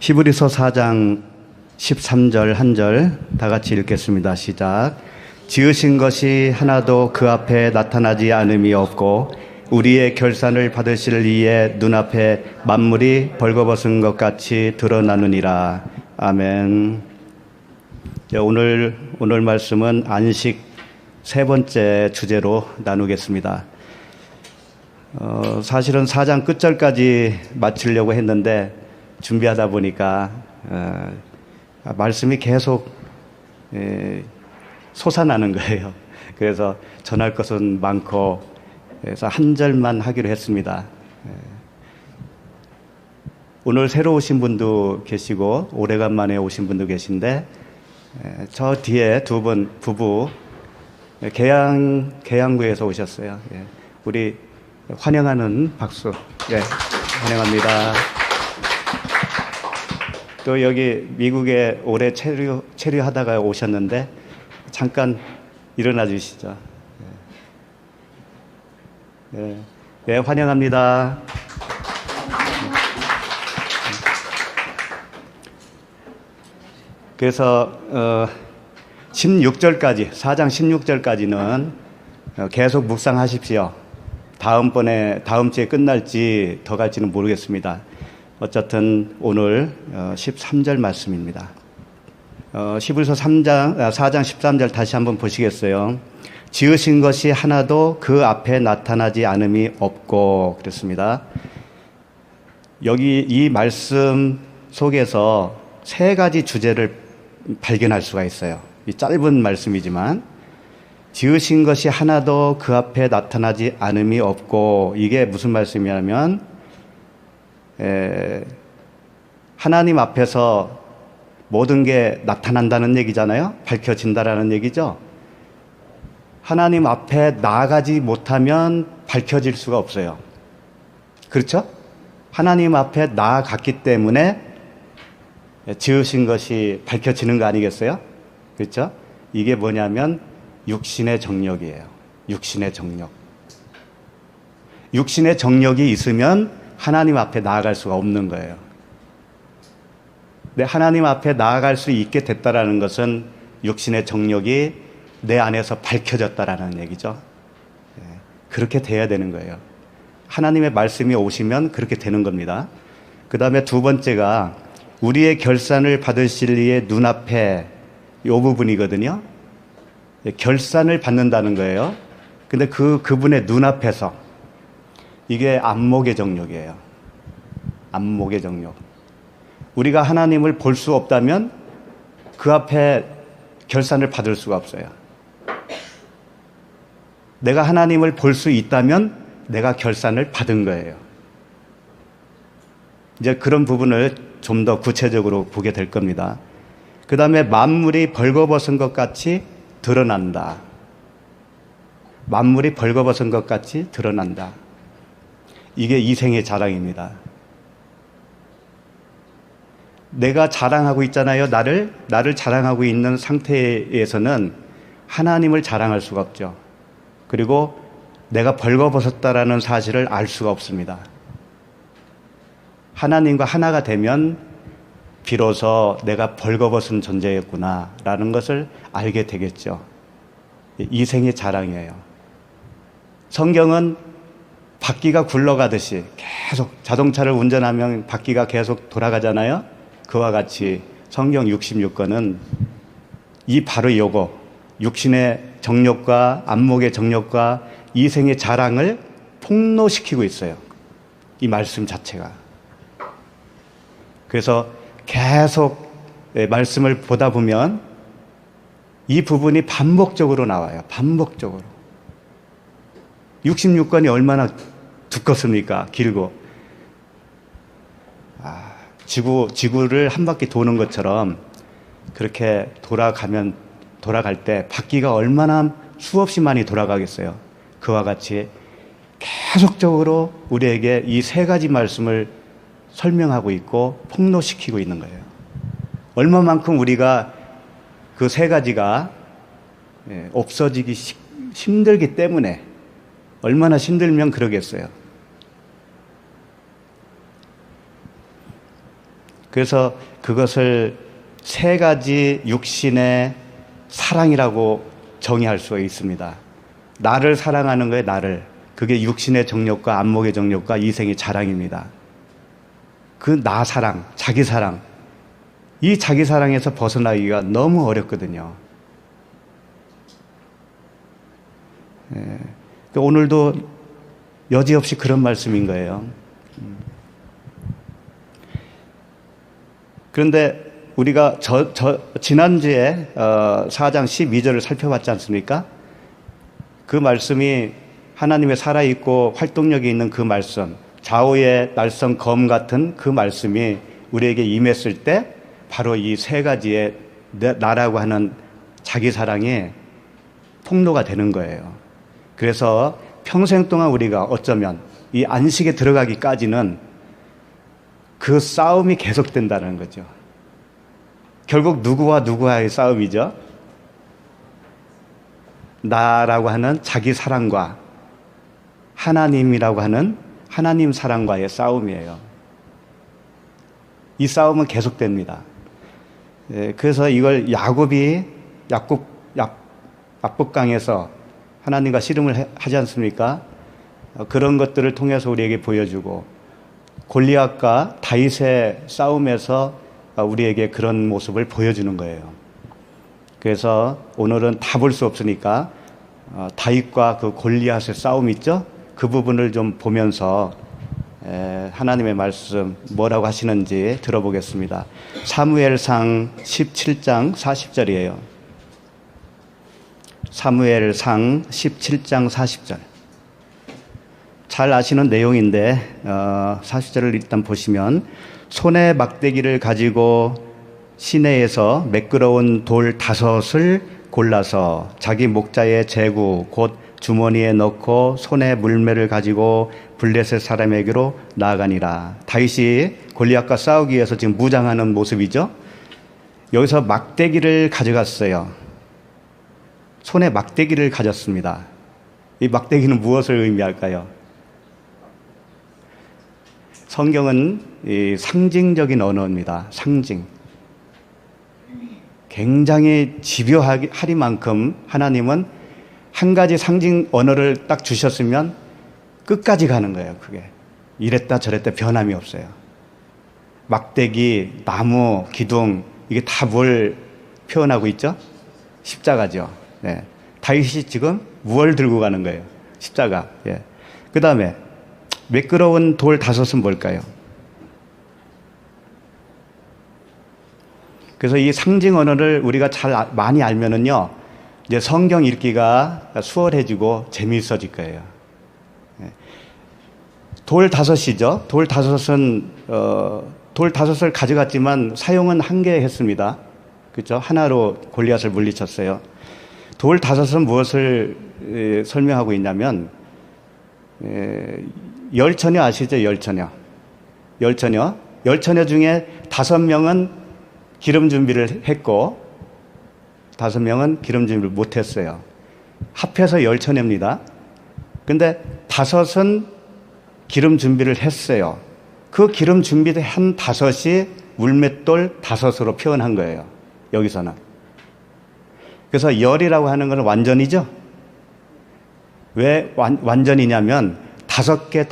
히브리서 4장 13절 한 절 다 같이 읽겠습니다. 시작. 지으신 것이 하나도 그 앞에 나타나지 않음이 없고 우리의 결산을 받으실 이의 눈앞에 만물이 벌거벗은 것 같이 드러나느니라. 아멘. 오늘 말씀은 안식 세 번째 주제로 나누겠습니다. 사실은 4장 끝절까지 마치려고 했는데 준비하다 보니까 말씀이 계속 솟아나는 거예요. 그래서 전할 것은 많고 그래서 한 절만 하기로 했습니다. 오늘 새로 오신 분도 계시고 오래간만에 오신 분도 계신데 저 뒤에 두 분 부부 계양구에서 오셨어요. 우리 환영하는 박수. 환영합니다. 또 여기 미국에 오래 체류하다가 오셨는데 잠깐 일어나 주시죠. 환영합니다. 그래서 16절까지 4장 16절까지는 계속 묵상하십시오. 다음 주에 끝날지 더 갈지는 모르겠습니다. 어쨌든 오늘 13절 말씀입니다. 히브리서 4장 13절 다시 한번 보시겠어요? 지으신 것이 하나도 그 앞에 나타나지 않음이 없고 그랬습니다. 여기 이 말씀 속에서 세 가지 주제를 발견할 수가 있어요. 이 짧은 말씀이지만 지으신 것이 하나도 그 앞에 나타나지 않음이 없고 이게 무슨 말씀이냐면 하나님 앞에서 모든 게 나타난다는 얘기잖아요. 밝혀진다라는 얘기죠. 하나님 앞에 나아가지 못하면 밝혀질 수가 없어요. 그렇죠? 하나님 앞에 나아갔기 때문에 지으신 것이 밝혀지는 거 아니겠어요? 그렇죠? 이게 뭐냐면 육신의 정력이에요. 육신의 정력. 육신의 정력이 있으면 하나님 앞에 나아갈 수가 없는 거예요. 근데 하나님 앞에 나아갈 수 있게 됐다라는 것은 육신의 정력이 내 안에서 밝혀졌다라는 얘기죠. 그렇게 돼야 되는 거예요. 하나님의 말씀이 오시면 그렇게 되는 겁니다. 그 다음에 두 번째가 우리의 결산을 받으실 이의 눈앞에 이 부분이거든요. 결산을 받는다는 거예요. 근데 그분의 눈앞에서 이게 안목의 정력이에요. 안목의 정력. 우리가 하나님을 볼 수 없다면 그 앞에 결산을 받을 수가 없어요. 내가 하나님을 볼 수 있다면 내가 결산을 받은 거예요. 이제 그런 부분을 좀 더 구체적으로 보게 될 겁니다. 그 다음에 만물이 벌거벗은 것 같이 드러난다. 만물이 벌거벗은 것 같이 드러난다. 이게 이생의 자랑입니다. 내가 자랑하고 있잖아요. 나를 자랑하고 있는 상태에서는 하나님을 자랑할 수가 없죠. 그리고 내가 벌거벗었다라는 사실을 알 수가 없습니다. 하나님과 하나가 되면 비로소 내가 벌거벗은 존재였구나라는 것을 알게 되겠죠. 이생의 자랑이에요. 성경은 바퀴가 굴러가듯이 계속 자동차를 운전하면 바퀴가 계속 돌아가잖아요. 그와 같이 성경 66권은 바로 요거 육신의 정욕과 안목의 정욕과 이생의 자랑을 폭로시키고 있어요. 이 말씀 자체가. 그래서 계속 말씀을 보다 보면 이 부분이 반복적으로 나와요. 반복적으로. 66권이 얼마나 두껍습니까? 길고. 지구를 한 바퀴 도는 것처럼 그렇게 돌아갈 때 바퀴가 얼마나 수없이 많이 돌아가겠어요. 그와 같이 계속적으로 우리에게 이 세 가지 말씀을 설명하고 있고 폭로시키고 있는 거예요. 얼마만큼 우리가 그 세 가지가 없어지기 힘들기 때문에 얼마나 힘들면 그러겠어요. 그래서 그것을 세 가지 육신의 사랑이라고 정의할 수가 있습니다. 나를 사랑하는 거예요, 나를. 그게 육신의 정욕과 안목의 정욕과 이생의 자랑입니다. 그 나 사랑, 자기 사랑. 이 자기 사랑에서 벗어나기가 너무 어렵거든요. 오늘도 여지없이 그런 말씀인 거예요. 그런데 우리가 지난주에 4장 12절을 살펴봤지 않습니까? 그 말씀이 하나님의 살아있고 활동력이 있는 그 말씀, 좌우의 날선 검 같은 그 말씀이 우리에게 임했을 때 바로 이 세 가지의 나라고 하는 자기 사랑이 폭로가 되는 거예요. 그래서 평생 동안 우리가 어쩌면 이 안식에 들어가기까지는 그 싸움이 계속된다는 거죠. 결국 누구와 누구와의 싸움이죠? 나라고 하는 자기 사랑과 하나님이라고 하는 하나님 사랑과의 싸움이에요. 이 싸움은 계속됩니다. 그래서 이걸 야곱이 약복강에서 하나님과 씨름을 하지 않습니까? 그런 것들을 통해서 우리에게 보여주고 골리앗과 다윗의 싸움에서 우리에게 그런 모습을 보여주는 거예요. 그래서 오늘은 다 볼 수 없으니까 다윗과 그 골리앗의 싸움 있죠? 그 부분을 좀 보면서 하나님의 말씀 뭐라고 하시는지 들어보겠습니다. 사무엘상 17장 40절이에요. 사무엘상 17장 40절. 잘 아시는 내용인데 40절을 일단 보시면 손에 막대기를 가지고 시내에서 매끄러운 돌 5을 골라서 자기 목자의 제구 곧 주머니에 넣고 손에 물매를 가지고 블레셋 사람에게로 나아가니라. 다윗이 골리앗과 싸우기 위해서 지금 무장하는 모습이죠. 여기서 막대기를 가져갔어요. 손에 막대기를 가졌습니다. 이 막대기는 무엇을 의미할까요? 성경은 이 상징적인 언어입니다. 상징. 굉장히 집요하리만큼 하나님은 한 가지 상징 언어를 딱 주셨으면 끝까지 가는 거예요. 그게 이랬다 저랬다 변함이 없어요. 막대기, 나무, 기둥 이게 다 뭘 표현하고 있죠? 십자가죠. 네. 다윗이 지금 무엇을 들고 가는 거예요? 십자가. 예. 그 다음에 매끄러운 돌 5은 뭘까요? 그래서 이 상징 언어를 우리가 많이 알면은요, 이제 성경 읽기가 수월해지고 재미있어질 거예요. 돌 5이죠. 돌 5은 돌 5을 가져갔지만 사용은 한계했습니다. 그렇죠? 하나로 골리앗을 물리쳤어요. 돌 5은 무엇을 설명하고 있냐면 열처녀 아시죠? 열처녀 중에 5명은 기름 준비를 했고 5명은 기름 준비를 못했어요. 합해서 열처녀입니다. 근데 5은 기름 준비를 했어요. 그 기름 준비한 5이 물맷돌 5으로 표현한 거예요. 여기서는. 그래서 열이라고 하는 건 완전이죠. 왜 완전이냐면 5개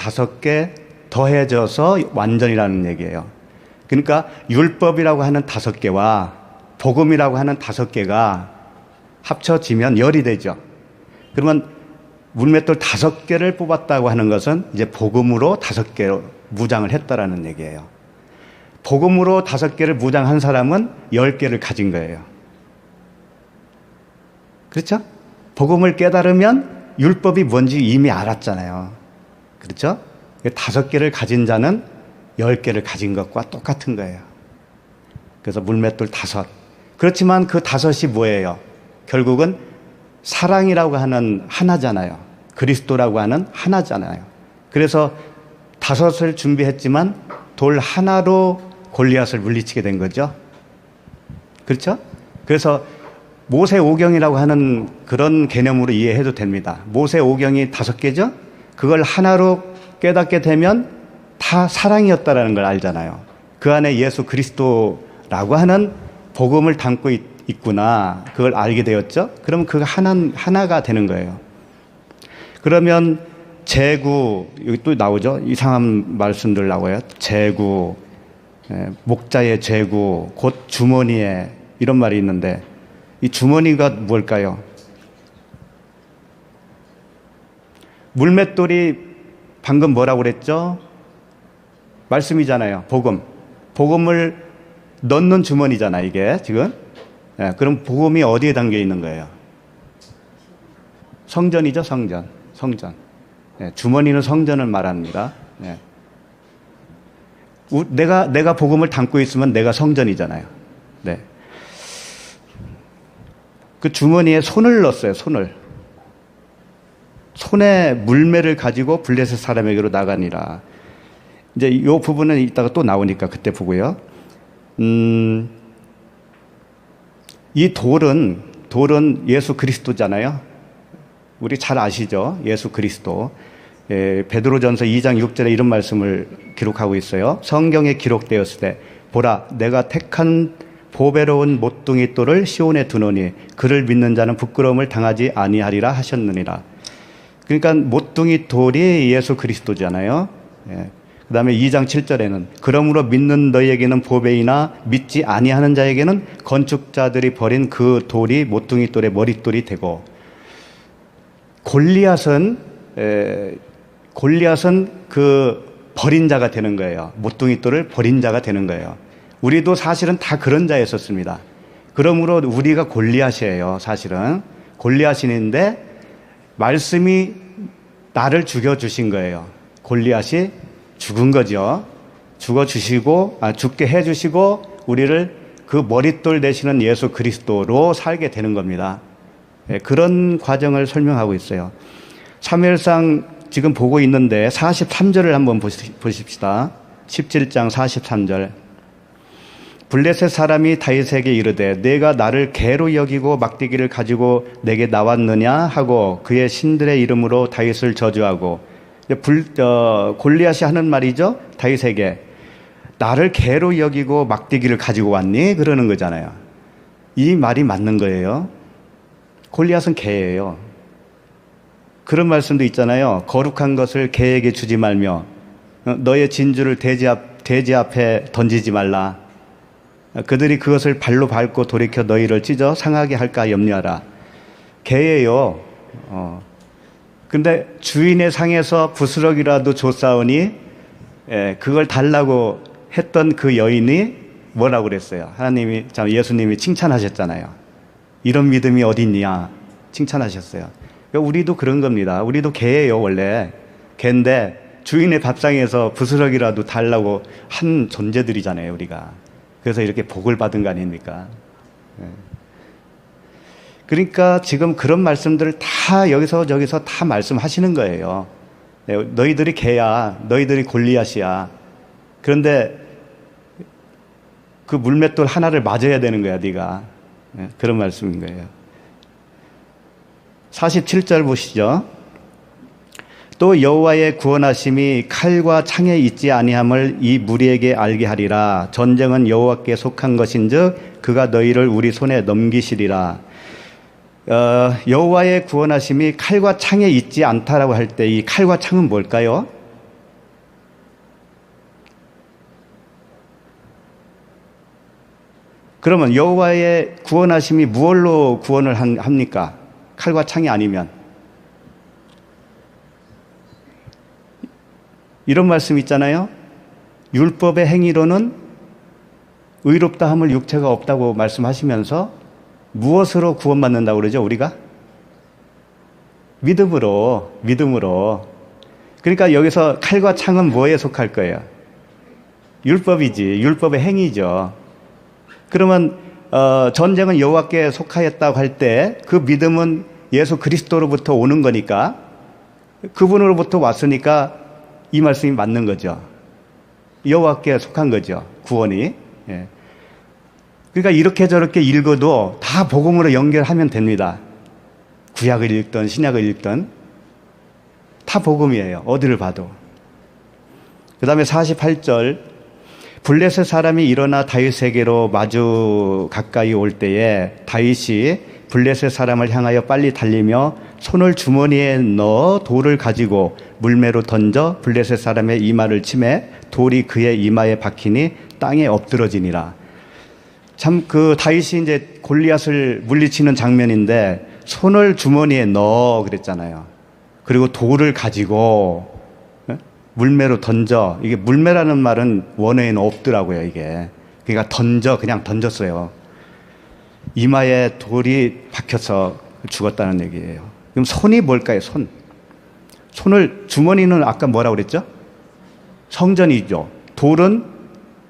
더해져서 완전이라는 얘기예요. 그러니까 율법이라고 하는 5개와 복음이라고 하는 5개가 합쳐지면 열이 되죠. 그러면 물맷돌 5개를 뽑았다고 하는 것은 이제 복음으로 5개로 무장을 했다라는 얘기예요. 복음으로 5개를 무장한 사람은 10개를 가진 거예요. 그렇죠? 복음을 깨달으면 율법이 뭔지 이미 알았잖아요. 그렇죠? 5개를 가진 자는 10개를 가진 것과 똑같은 거예요. 그래서 물맷돌 5. 그렇지만 그 5이 뭐예요? 결국은 사랑이라고 하는 하나잖아요. 그리스도라고 하는 하나잖아요. 그래서 5을 준비했지만 돌 하나로 골리앗을 물리치게 된 거죠. 그렇죠? 그래서 모세오경이라고 하는 그런 개념으로 이해해도 됩니다. 모세오경이 5개죠? 그걸 하나로 깨닫게 되면 다 사랑이었다라는 걸 알잖아요. 그 안에 예수 그리스도라고 하는 복음을 담고 있구나. 그걸 알게 되었죠? 그러면 그거 하나가 되는 거예요. 그러면 제구, 여기 또 나오죠? 이상한 말씀들 나와요. 제구, 목자의 제구, 곧 주머니에, 이런 말이 있는데, 이 주머니가 뭘까요? 물맷돌이 방금 뭐라고 그랬죠? 말씀이잖아요. 복음. 복음을 넣는 주머니잖아, 이게 지금. 그럼 복음이 어디에 담겨 있는 거예요? 성전이죠, 성전. 성전. 주머니는 성전을 말합니다. 내가 복음을 담고 있으면 내가 성전이잖아요. 네. 그 주머니에 손을 넣었어요, 손을. 손에 물매를 가지고 블레셋 사람에게로 나가니라. 이제 이 부분은 이따가 또 나오니까 그때 보고요. 이 돌은 예수 그리스도잖아요. 우리 잘 아시죠? 예수 그리스도. 베드로전서 2장 6절에 이런 말씀을 기록하고 있어요. 성경에 기록되었을 때 보라 내가 택한 보배로운 모퉁이 돌을 시온에 두노니 그를 믿는 자는 부끄러움을 당하지 아니하리라 하셨느니라. 그러니까 모퉁이 돌이 예수 그리스도잖아요. 그 다음에 2장 7절에는 그러므로 믿는 너희에게는 보배이나 믿지 아니하는 자에게는 건축자들이 버린 그 돌이 모퉁이 돌의 머릿돌이 되고, 골리앗은 그 버린 자가 되는 거예요. 모퉁이 돌을 버린 자가 되는 거예요. 우리도 사실은 다 그런 자였었습니다. 그러므로 우리가 골리앗이에요. 사실은 골리앗인데 말씀이 나를 죽여주신 거예요. 골리앗이 죽은 거죠. 죽게 해주시고 우리를 그 머릿돌 되시는 예수 그리스도로 살게 되는 겁니다. 그런 과정을 설명하고 있어요. 사무엘상 지금 보고 있는데 43절을 한번 보십시다. 17장 43절. 블레셋 사람이 다윗에게 이르되 내가 나를 개로 여기고 막대기를 가지고 내게 나왔느냐 하고 그의 신들의 이름으로 다윗을 저주하고, 골리앗이 하는 말이죠. 다윗에게 나를 개로 여기고 막대기를 가지고 왔니? 그러는 거잖아요. 이 말이 맞는 거예요. 골리앗은 개예요. 그런 말씀도 있잖아요. 거룩한 것을 개에게 주지 말며 너의 진주를 돼지 앞에 던지지 말라. 그들이 그것을 발로 밟고 돌이켜 너희를 찢어 상하게 할까 염려하라. 개예요. 근데 주인의 상에서 부스럭이라도 줬사오니 그걸 달라고 했던 그 여인이 뭐라고 그랬어요? 예수님이 칭찬하셨잖아요. 이런 믿음이 어딨냐 칭찬하셨어요. 우리도 그런 겁니다. 우리도 개예요. 원래 개인데 주인의 밥상에서 부스럭이라도 달라고 한 존재들이잖아요. 우리가. 그래서 이렇게 복을 받은 거 아닙니까? 그러니까 지금 그런 말씀들을 다 여기서 저기서 다 말씀하시는 거예요. 너희들이 개야. 너희들이 골리앗이야. 그런데 그 물맷돌 하나를 맞아야 되는 거야, 네가. 그런 말씀인 거예요. 47절 보시죠. 또 여호와의 구원하심이 칼과 창에 있지 아니함을 이 무리에게 알게 하리라. 전쟁은 여호와께 속한 것인즉 그가 너희를 우리 손에 넘기시리라. 여호와의 구원하심이 칼과 창에 있지 않다라고 할 때 이 칼과 창은 뭘까요? 그러면 여호와의 구원하심이 무엇로 구원을 합니까? 칼과 창이 아니면. 이런 말씀 있잖아요. 율법의 행위로는 의롭다 함을 육체가 없다고 말씀하시면서 무엇으로 구원받는다고 그러죠, 우리가? 믿음으로. 그러니까 여기서 칼과 창은 뭐에 속할 거예요? 율법이지. 율법의 행위죠. 그러면 전쟁은 여호와께 속하였다고 할 때 그 믿음은 예수 그리스도로부터 오는 거니까, 그분으로부터 왔으니까 이 말씀이 맞는 거죠. 여호와께 속한 거죠, 구원이. 그러니까 이렇게 저렇게 읽어도 다 복음으로 연결하면 됩니다. 구약을 읽든 신약을 읽든 다 복음이에요. 어디를 봐도. 그 다음에 48절, 블레셋 사람이 일어나 다윗에게로 마주 가까이 올 때에 다윗이 블레셋 사람을 향하여 빨리 달리며 손을 주머니에 넣어 돌을 가지고 물매로 던져 블레셋 사람의 이마를 치매 돌이 그의 이마에 박히니 땅에 엎드러지니라. 참 그 다윗이 이제 골리앗을 물리치는 장면인데 손을 주머니에 넣어 그랬잖아요. 그리고 돌을 가지고 물매로 던져. 이게 물매라는 말은 원어에는 없더라고요, 이게. 그러니까 그냥 던졌어요. 이마에 돌이 박혀서 죽었다는 얘기예요. 그럼 손이 뭘까요, 손? 주머니는 아까 뭐라고 그랬죠? 성전이죠. 돌은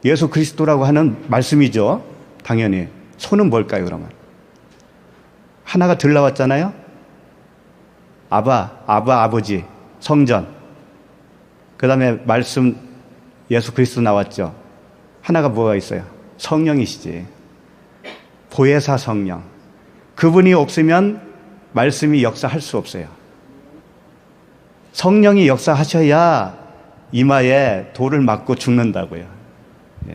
예수 그리스도라고 하는 말씀이죠. 당연히. 손은 뭘까요, 그러면? 하나가 들 나왔잖아요? 아버지, 성전. 그 다음에 말씀, 예수 그리스도 나왔죠. 하나가 뭐가 있어요? 성령이시지. 보혜사 성령. 그분이 없으면 말씀이 역사할 수 없어요. 성령이 역사하셔야 이마에 돌을 맞고 죽는다고요. 예.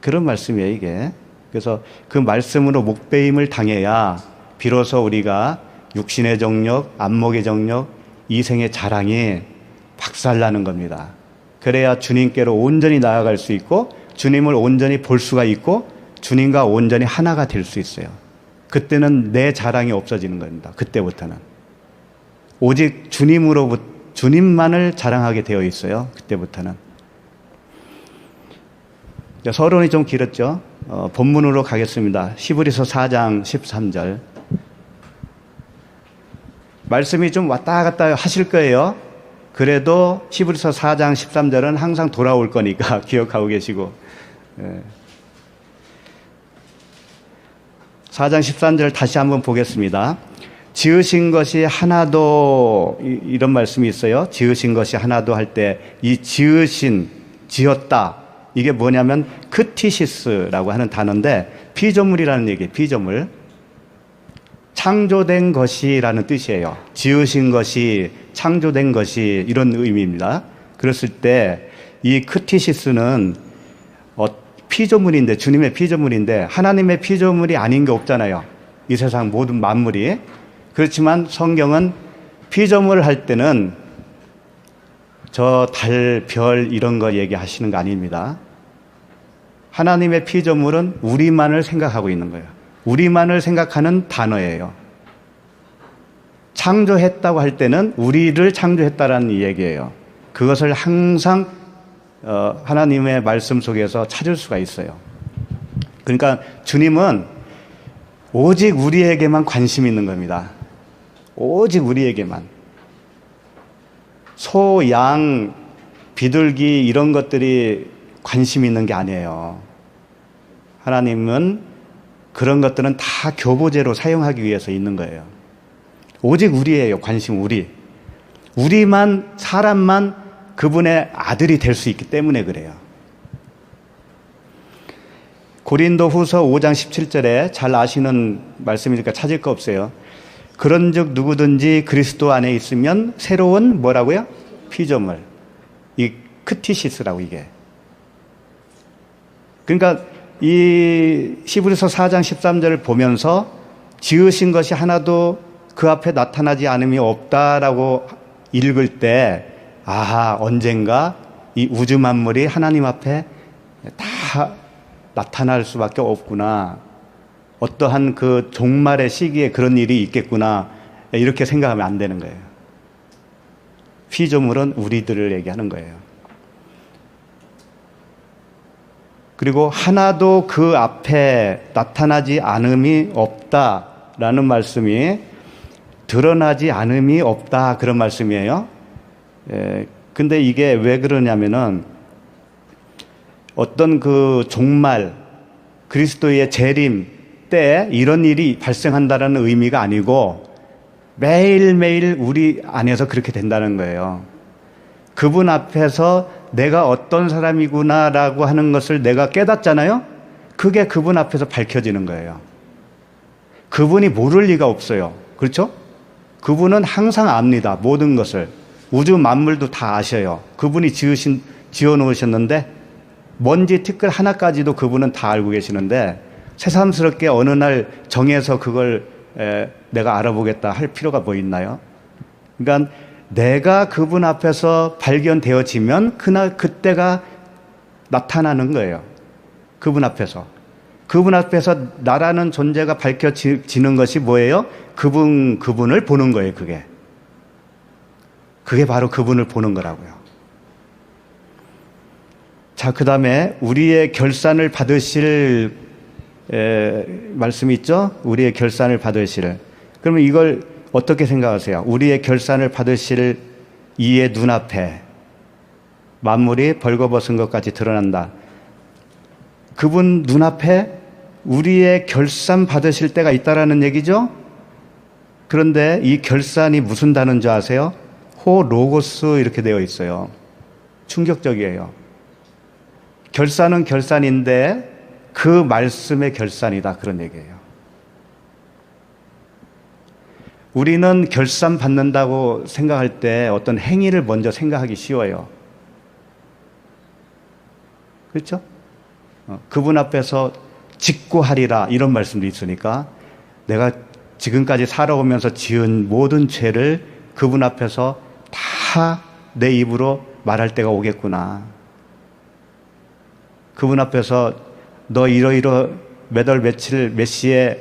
그런 말씀이에요, 이게. 그래서 그 말씀으로 목배임을 당해야 비로소 우리가 육신의 정력, 안목의 정력, 이생의 자랑이 박살나는 겁니다. 그래야 주님께로 온전히 나아갈 수 있고 주님을 온전히 볼 수가 있고 주님과 온전히 하나가 될 수 있어요. 그때는 내 자랑이 없어지는 겁니다. 그때부터는. 오직 주님만을 자랑하게 되어 있어요. 그때부터는. 서론이 좀 길었죠. 본문으로 가겠습니다. 히브리서 4장 13절. 말씀이 좀 왔다 갔다 하실 거예요. 그래도 히브리서 4장 13절은 항상 돌아올 거니까 기억하고 계시고. 4장 13절 다시 한번 보겠습니다. 지으신 것이 하나도, 이런 말씀이 있어요. 지으신 것이 하나도 할 때 이 지었다. 이게 뭐냐면 크티시스라고 하는 단어인데 피조물이라는 얘기예요. 피조물. 창조된 것이라는 뜻이에요. 지으신 것이, 창조된 것이, 이런 의미입니다. 그랬을 때 이 크티시스는 피조물인데, 주님의 피조물인데 하나님의 피조물이 아닌 게 없잖아요. 이 세상 모든 만물이. 그렇지만 성경은 피조물 할 때는 저 달, 별 이런 거 얘기하시는 거 아닙니다. 하나님의 피조물은 우리만을 생각하고 있는 거예요. 우리만을 생각하는 단어예요. 창조했다고 할 때는 우리를 창조했다라는 얘기예요. 그것을 항상 하나님의 말씀 속에서 찾을 수가 있어요. 그러니까 주님은 오직 우리에게만 관심 있는 겁니다. 오직 우리에게만. 소, 양, 비둘기 이런 것들이 관심 있는 게 아니에요. 하나님은 그런 것들은 다 교보제로 사용하기 위해서 있는 거예요. 오직 우리예요. 관심 우리만, 사람만 그분의 아들이 될 수 있기 때문에 그래요. 고린도 후서 5장 17절에 잘 아시는 말씀이니까 찾을 거 없어요. 그런즉 누구든지 그리스도 안에 있으면 새로운 뭐라고요? 피조물. 이 크티시스라고 이게. 그러니까 이 히브리서 4장 13절을 보면서 지으신 것이 하나도 그 앞에 나타나지 않음이 없다라고 읽을 때 언젠가 이 우주 만물이 하나님 앞에 다 나타날 수밖에 없구나. 어떠한 그 종말의 시기에 그런 일이 있겠구나. 이렇게 생각하면 안 되는 거예요. 피조물은 우리들을 얘기하는 거예요. 그리고 하나도 그 앞에 나타나지 않음이 없다라는 말씀이 드러나지 않음이 없다 그런 말씀이에요. 근데 이게 왜 그러냐면은 어떤 그 종말 그리스도의 재림 때 이런 일이 발생한다라는 의미가 아니고 매일매일 우리 안에서 그렇게 된다는 거예요. 그분 앞에서 내가 어떤 사람이구나라고 하는 것을 내가 깨닫잖아요. 그게 그분 앞에서 밝혀지는 거예요. 그분이 모를 리가 없어요. 그렇죠? 그분은 항상 압니다. 모든 것을. 우주 만물도 다 아셔요. 그분이 지어 놓으셨는데 먼지 티끌 하나까지도 그분은 다 알고 계시는데 새삼스럽게 어느 날 정해서 그걸 내가 알아보겠다 할 필요가 뭐 있나요? 그러니까 내가 그분 앞에서 발견되어지면 그때가 나타나는 거예요. 그분 앞에서. 그분 앞에서 나라는 존재가 밝혀지는 것이 뭐예요? 그분을 보는 거예요, 그게. 그게 바로 그분을 보는 거라고요. 자, 그 다음에 우리의 결산을 받으실 말씀이 있죠? 우리의 결산을 받으실. 그러면 이걸 어떻게 생각하세요? 우리의 결산을 받으실 이의 눈앞에 만물이 벌거벗은 것까지 드러난다. 그분 눈앞에 우리의 결산 받으실 때가 있다라는 얘기죠? 그런데 이 결산이 무슨 단어인 줄 아세요? 호 로고스 이렇게 되어 있어요. 충격적이에요. 결산은 결산인데 그 말씀의 결산이다. 그런 얘기예요. 우리는 결산 받는다고 생각할 때 어떤 행위를 먼저 생각하기 쉬워요. 그렇죠? 그분 앞에서 직고하리라 이런 말씀도 있으니까 내가 지금까지 살아오면서 지은 모든 죄를 그분 앞에서 다 내 입으로 말할 때가 오겠구나. 그분 앞에서 너 이러이러 몇 월 며칠 몇 시에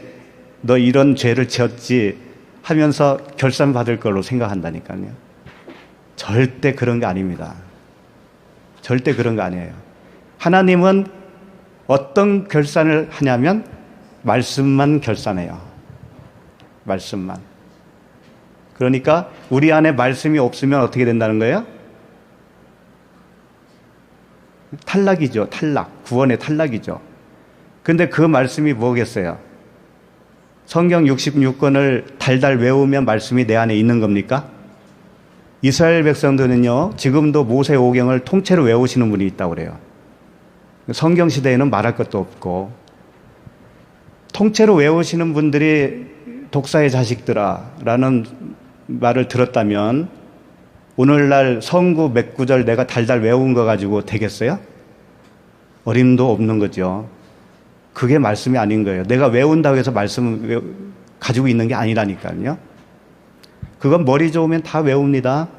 너 이런 죄를 지었지 하면서 결산 받을 걸로 생각한다니까요. 절대 그런 게 아닙니다. 절대 그런 거 아니에요. 하나님은 어떤 결산을 하냐면 말씀만 결산해요. 말씀만. 그러니까 우리 안에 말씀이 없으면 어떻게 된다는 거예요? 탈락이죠. 탈락. 구원의 탈락이죠. 근데 그 말씀이 뭐겠어요? 성경 66권을 달달 외우면 말씀이 내 안에 있는 겁니까? 이스라엘 백성들은요, 지금도 모세오경을 통째로 외우시는 분이 있다고 그래요. 성경 시대에는 말할 것도 없고, 통째로 외우시는 분들이 독사의 자식들아 라는 말을 들었다면 오늘날 성구 몇 구절 내가 달달 외운 거 가지고 되겠어요? 어림도 없는 거죠. 그게 말씀이 아닌 거예요. 내가 외운다고 해서 말씀을 가지고 있는 게 아니라니까요. 그건 머리 좋으면 다 외웁니다.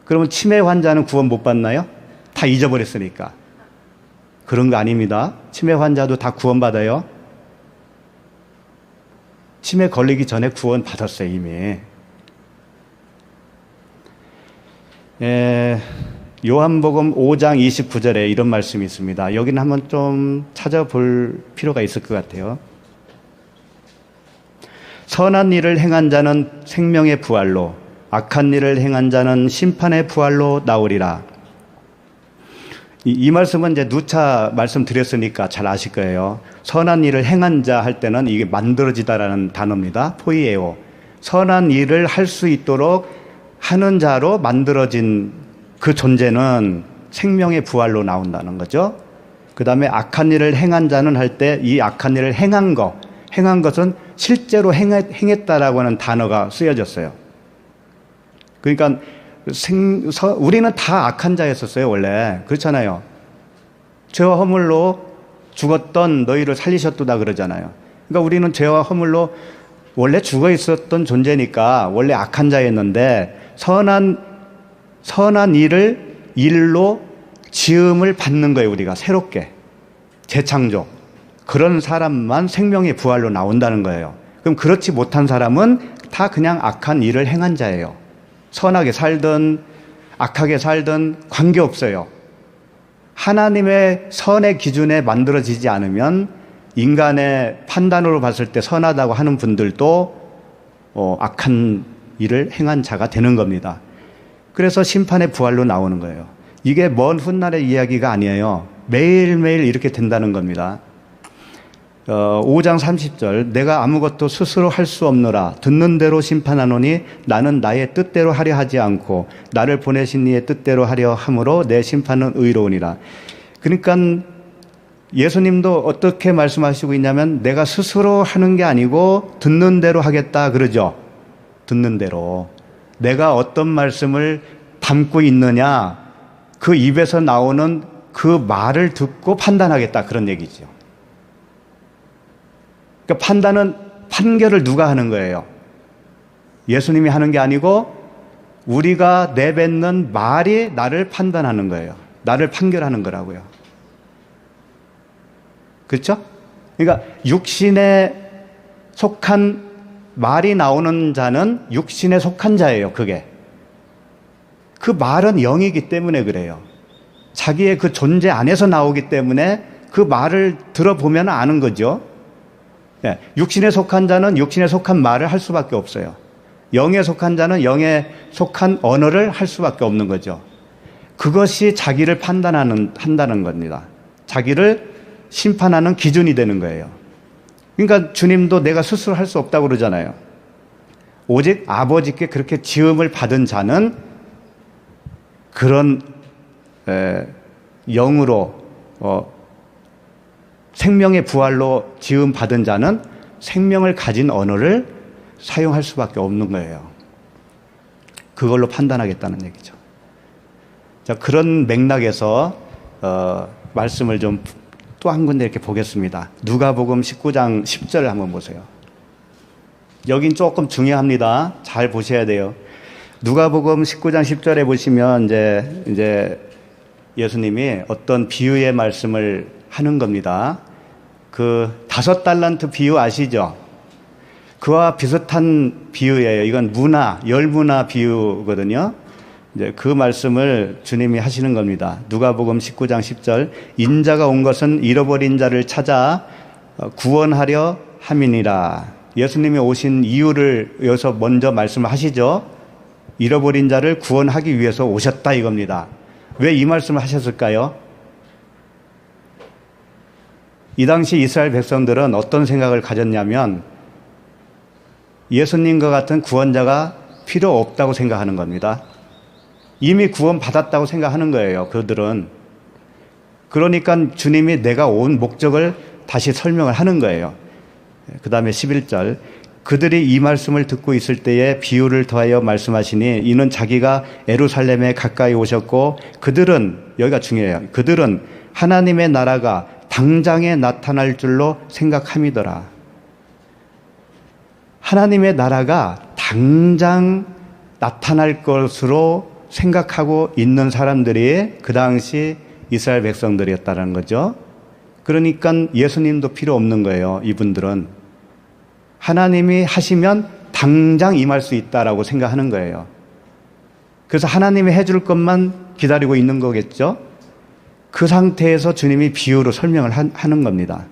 그러면 치매 환자는 구원 못 받나요? 다 잊어버렸으니까. 그런 거 아닙니다. 치매 환자도 다 구원 받아요. 치매 걸리기 전에 구원 받았어요, 이미. 요한복음 5장 29절에 이런 말씀이 있습니다. 여기는 한번 좀 찾아볼 필요가 있을 것 같아요. 선한 일을 행한 자는 생명의 부활로, 악한 일을 행한 자는 심판의 부활로 나오리라. 이 말씀은 이제 누차 말씀드렸으니까 잘 아실 거예요. 선한 일을 행한 자 할 때는 이게 만들어지다라는 단어입니다. 포이에오. 선한 일을 할 수 있도록 하는 자로 만들어진 그 존재는 생명의 부활로 나온다는 거죠. 그 다음에 악한 일을 행한 자는 할 때 이 악한 일을 행한 것은 실제로 행했다라고 하는 단어가 쓰여졌어요. 그러니까 우리는 다 악한 자였었어요, 원래. 그렇잖아요. 죄와 허물로 죽었던 너희를 살리셨도다 그러잖아요. 그러니까 우리는 죄와 허물로 원래 죽어 있었던 존재니까 원래 악한 자였는데 선한 일로 지음을 받는 거예요, 우리가. 새롭게. 재창조. 그런 사람만 생명의 부활로 나온다는 거예요. 그럼 그렇지 못한 사람은 다 그냥 악한 일을 행한 자예요. 선하게 살든 악하게 살든 관계없어요. 하나님의 선의 기준에 만들어지지 않으면 인간의 판단으로 봤을 때 선하다고 하는 분들도 악한 일을 행한 자가 되는 겁니다. 그래서 심판의 부활로 나오는 거예요. 이게 먼 훗날의 이야기가 아니에요. 매일매일 이렇게 된다는 겁니다. 5장 30절 내가 아무것도 스스로 할 수 없노라 듣는 대로 심판하노니 나는 나의 뜻대로 하려 하지 않고 나를 보내신 이의 뜻대로 하려 함으로 내 심판은 의로우니라. 그러니까 예수님도 어떻게 말씀하시고 있냐면 내가 스스로 하는 게 아니고 듣는 대로 하겠다 그러죠. 듣는 대로. 내가 어떤 말씀을 담고 있느냐, 그 입에서 나오는 그 말을 듣고 판단하겠다 그런 얘기죠. 그러니까 판결을 누가 하는 거예요? 예수님이 하는 게 아니고 우리가 내뱉는 말이 나를 판단하는 거예요. 나를 판결하는 거라고요. 그렇죠? 그러니까 육신에 속한 말이 나오는 자는 육신에 속한 자예요. 그게. 그 말은 영이기 때문에 그래요. 자기의 그 존재 안에서 나오기 때문에 그 말을 들어보면 아는 거죠. 예, 육신에 속한 자는 육신에 속한 말을 할 수밖에 없어요. 영에 속한 자는 영에 속한 언어를 할 수밖에 없는 거죠. 그것이 자기를 한다는 겁니다. 자기를 심판하는 기준이 되는 거예요. 그러니까 주님도 내가 스스로 할 수 없다고 그러잖아요. 오직 아버지께 그렇게 지음을 받은 자는 그런 영으로 생명의 부활로 지음 받은 자는 생명을 가진 언어를 사용할 수밖에 없는 거예요. 그걸로 판단하겠다는 얘기죠. 자, 그런 맥락에서 말씀을 좀 또 한 군데 이렇게 보겠습니다. 누가복음 19장 10절을 한번 보세요. 여긴 조금 중요합니다. 잘 보셔야 돼요. 누가복음 19장 10절에 보시면 이제 예수님이 어떤 비유의 말씀을 하는 겁니다. 그 5달란트 비유 아시죠? 그와 비슷한 비유예요. 이건 열문화 비유거든요. 이제 그 말씀을 주님이 하시는 겁니다. 누가복음 19장 10절. 인자가 온 것은 잃어버린 자를 찾아 구원하려 함이니라. 예수님이 오신 이유를 여기서 먼저 말씀을 하시죠. 잃어버린 자를 구원하기 위해서 오셨다 이겁니다. 왜 이 말씀을 하셨을까요? 이 당시 이스라엘 백성들은 어떤 생각을 가졌냐면 예수님과 같은 구원자가 필요 없다고 생각하는 겁니다. 이미 구원받았다고 생각하는 거예요. 그들은. 그러니까 주님이 내가 온 목적을 다시 설명을 하는 거예요. 그 다음에 11절. 그들이 이 말씀을 듣고 있을 때에 비유를 더하여 말씀하시니 이는 자기가 예루살렘에 가까이 오셨고 그들은, 여기가 중요해요. 그들은 하나님의 나라가 당장에 나타날 줄로 생각함이더라. 하나님의 나라가 당장 나타날 것으로 생각하고 있는 사람들이 그 당시 이스라엘 백성들이었다는 거죠. 그러니까 예수님도 필요 없는 거예요. 이분들은. 하나님이 하시면 당장 임할 수 있다라고 생각하는 거예요. 그래서 하나님이 해줄 것만 기다리고 있는 거겠죠. 그 상태에서 주님이 비유로 설명을 하는 겁니다.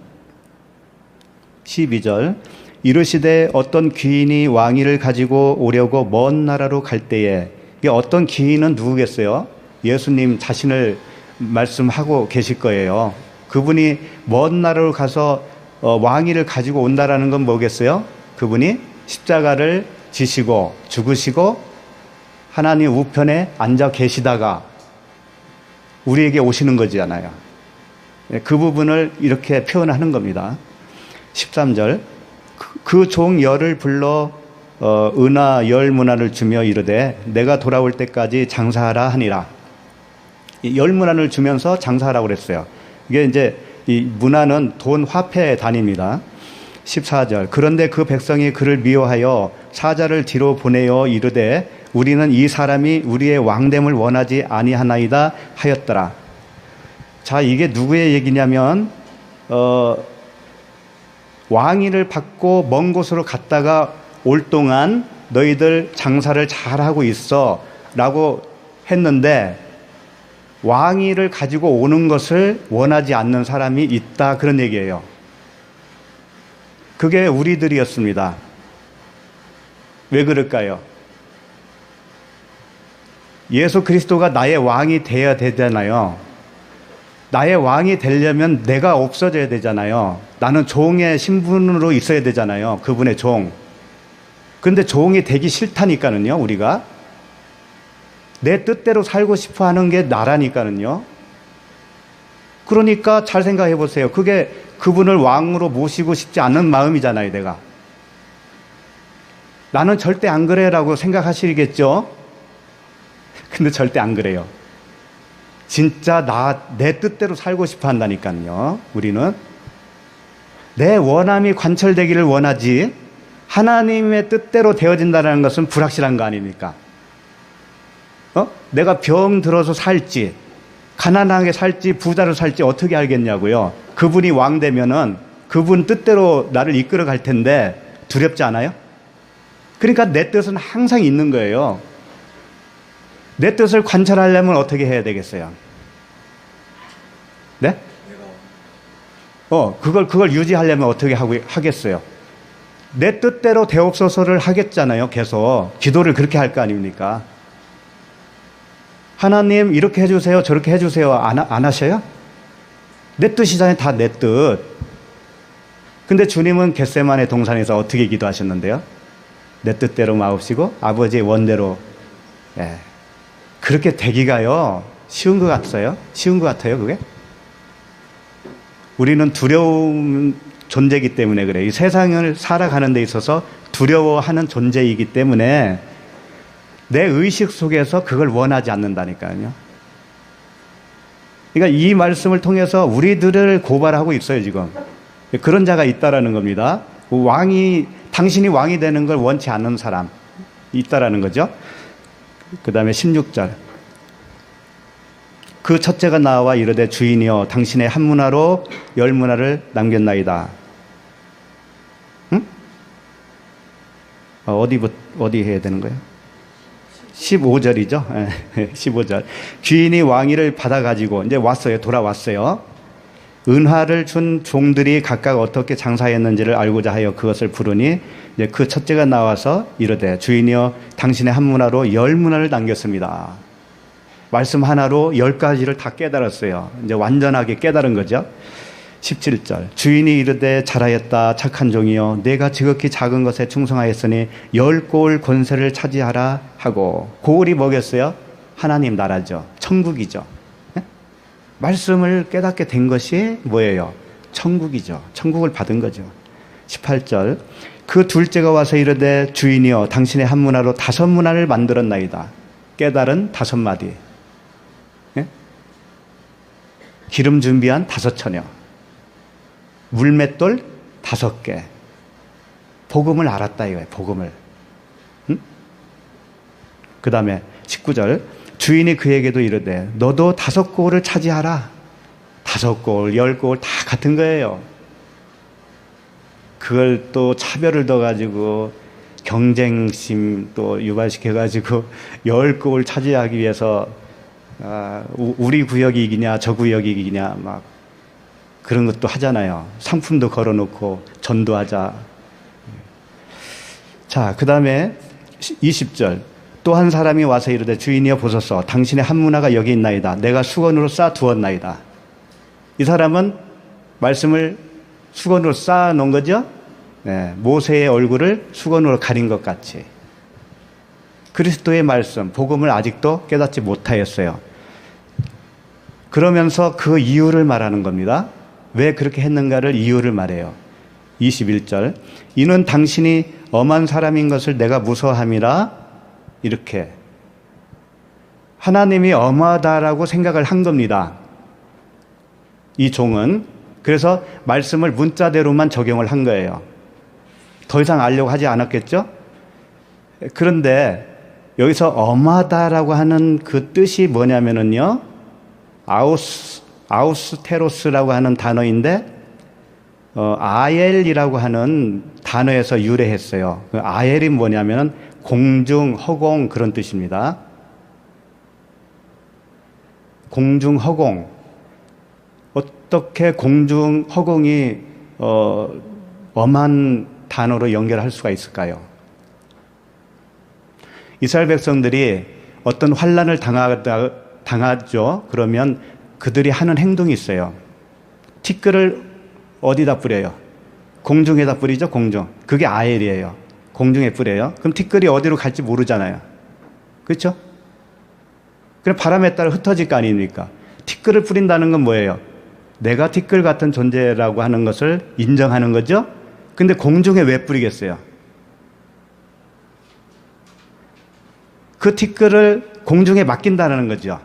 12절. 이르시되 어떤 귀인이 왕위를 가지고 오려고 먼 나라로 갈 때에, 이 어떤 귀인은 누구겠어요? 예수님 자신을 말씀하고 계실 거예요. 그분이 먼 나라로 가서 왕위를 가지고 온다라는 건 뭐겠어요? 그분이 십자가를 지시고 죽으시고 하나님 우편에 앉아 계시다가 우리에게 오시는 거잖아요. 그 부분을 이렇게 표현하는 겁니다. 13절. 그 종 열을 불러 은하 열 문화를 주며 이르되 내가 돌아올 때까지 장사하라 하니라. 열 문화를 주면서 장사하라고 그랬어요. 이게 이제 이 문화는 돈 화폐의 단위입니다. 14절. 그런데 그 백성이 그를 미워하여 사자를 뒤로 보내어 이르되 우리는 이 사람이 우리의 왕됨을 원하지 아니하나이다 하였더라. 자, 이게 누구의 얘기냐면 왕위를 받고 먼 곳으로 갔다가 올 동안 너희들 장사를 잘하고 있어 라고 했는데 왕위를 가지고 오는 것을 원하지 않는 사람이 있다, 그런 얘기예요. 그게 우리들이었습니다. 왜 그럴까요? 예수 그리스도가 나의 왕이 되어야 되잖아요. 나의 왕이 되려면 내가 없어져야 되잖아요. 나는 종의 신분으로 있어야 되잖아요. 그분의 종. 그런데 종이 되기 싫다니까는요, 우리가. 내 뜻대로 살고 싶어 하는 게 나라니까는요. 그러니까 잘 생각해 보세요. 그게 그분을 왕으로 모시고 싶지 않은 마음이잖아요, 내가. 나는 절대 안 그래라고 생각하시겠죠? 근데 절대 안 그래요. 진짜 내 뜻대로 살고 싶어 한다니까요, 우리는. 내 원함이 관철되기를 원하지, 하나님의 뜻대로 되어진다는 것은 불확실한 거 아닙니까? 내가 병 들어서 살지, 가난하게 살지, 부자로 살지 어떻게 알겠냐고요. 그분이 왕 되면은 그분 뜻대로 나를 이끌어 갈 텐데 두렵지 않아요? 그러니까 내 뜻은 항상 있는 거예요. 내 뜻을 관찰하려면 어떻게 해야 되겠어요? 네? 그걸 유지하려면 어떻게 하겠어요? 내 뜻대로 되옵소서를 하겠잖아요, 계속. 기도를 그렇게 할 거 아닙니까? 하나님, 이렇게 해주세요, 저렇게 해주세요. 안 하셔요? 내 뜻이잖아요, 다 내 뜻. 근데 주님은 겟세마네 동산에서 어떻게 기도하셨는데요? 내 뜻대로 마옵시고 아버지의 원대로. 예. 그렇게 되기가요, 쉬운 것 같아요? 쉬운 것 같아요, 그게? 우리는 두려운 존재이기 때문에 그래요. 이 세상을 살아가는 데 있어서 두려워하는 존재이기 때문에 내 의식 속에서 그걸 원하지 않는다니까요. 그러니까 이 말씀을 통해서 우리들을 고발하고 있어요, 지금. 그런 자가 있다라는 겁니다. 당신이 왕이 되는 걸 원치 않는 사람 있다라는 거죠. 그 다음에 16절. 그 첫째가 나와 이르되 주인이여 당신의 한 문화로 열 문화를 남겼나이다. 응? 어디 해야 되는 거예요? 15절이죠. 15절. 주인이 왕위를 받아가지고 이제 왔어요. 돌아왔어요. 은화를 준 종들이 각각 어떻게 장사했는지를 알고자 하여 그것을 부르니 이제 그 첫째가 나와서 이르되 주인이여 당신의 한 문화로 열 문화를 남겼습니다. 말씀 하나로 10가지를 다 깨달았어요. 이제 완전하게 깨달은 거죠. 17절. 주인이 이르되 잘하였다 착한 종이여 내가 지극히 작은 것에 충성하였으니 10고을 권세를 차지하라 하고, 고을이 뭐겠어요? 하나님 나라죠. 천국이죠. 네? 말씀을 깨닫게 된 것이 뭐예요? 천국이죠. 천국을 받은 거죠. 18절. 그 둘째가 와서 이르되 주인이여 당신의 한 문화로 5문화를 만들었나이다. 깨달은 5마디. 네? 기름 준비한 5처녀. 물맷돌 5개. 복음을 알았다 이거예요. 복음을. 응? 그 다음에 19절. 주인이 그에게도 이르되 너도 5고을을 차지하라. 5고을, 10고을 다 같은 거예요. 그걸 또 차별을 둬가지고 경쟁심 또 유발시켜가지고 10고을 차지하기 위해서 우리 구역이 이기냐 저 구역이 이기냐 막 그런 것도 하잖아요. 상품도 걸어놓고 전도하자. 자, 그 다음에 20절. 또 한 사람이 와서 이르되 주인이여 보소서 당신의 한 문화가 여기 있나이다. 내가 수건으로 쌓아 두었나이다. 이 사람은 말씀을 수건으로 쌓아 놓은 거죠. 네, 모세의 얼굴을 수건으로 가린 것 같이. 그리스도의 말씀, 복음을 아직도 깨닫지 못하였어요. 그러면서 그 이유를 말하는 겁니다. 왜 그렇게 했는가를 이유를 말해요. 21절. 이는 당신이 엄한 사람인 것을 내가 무서워함이라. 이렇게 하나님이 엄하다라고 생각을 한 겁니다. 이 종은. 그래서 말씀을 문자대로만 적용을 한 거예요. 더 이상 알려고 하지 않았겠죠? 그런데 여기서 엄하다라고 하는 그 뜻이 뭐냐면은요, 아우스테로스라고 하는 단어인데, 아엘이라고 하는 단어에서 유래했어요. 그 아엘이 뭐냐면은 공중, 허공 그런 뜻입니다. 공중, 허공. 어떻게 공중, 허공이 엄한 단어로 연결할 수가 있을까요? 이스라엘 백성들이 어떤 환난을 당하죠. 그러면 그들이 하는 행동이 있어요. 티끌을 어디다 뿌려요? 공중에다 뿌리죠. 공중. 그게 아엘이에요. 공중에 뿌려요. 그럼 티끌이 어디로 갈지 모르잖아요. 그렇죠? 그럼 바람에 따라 흩어질 거 아닙니까? 티끌을 뿌린다는 건 뭐예요? 내가 티끌 같은 존재라고 하는 것을 인정하는 거죠. 근데 공중에 왜 뿌리겠어요? 그 티끌을 공중에 맡긴다는 거죠.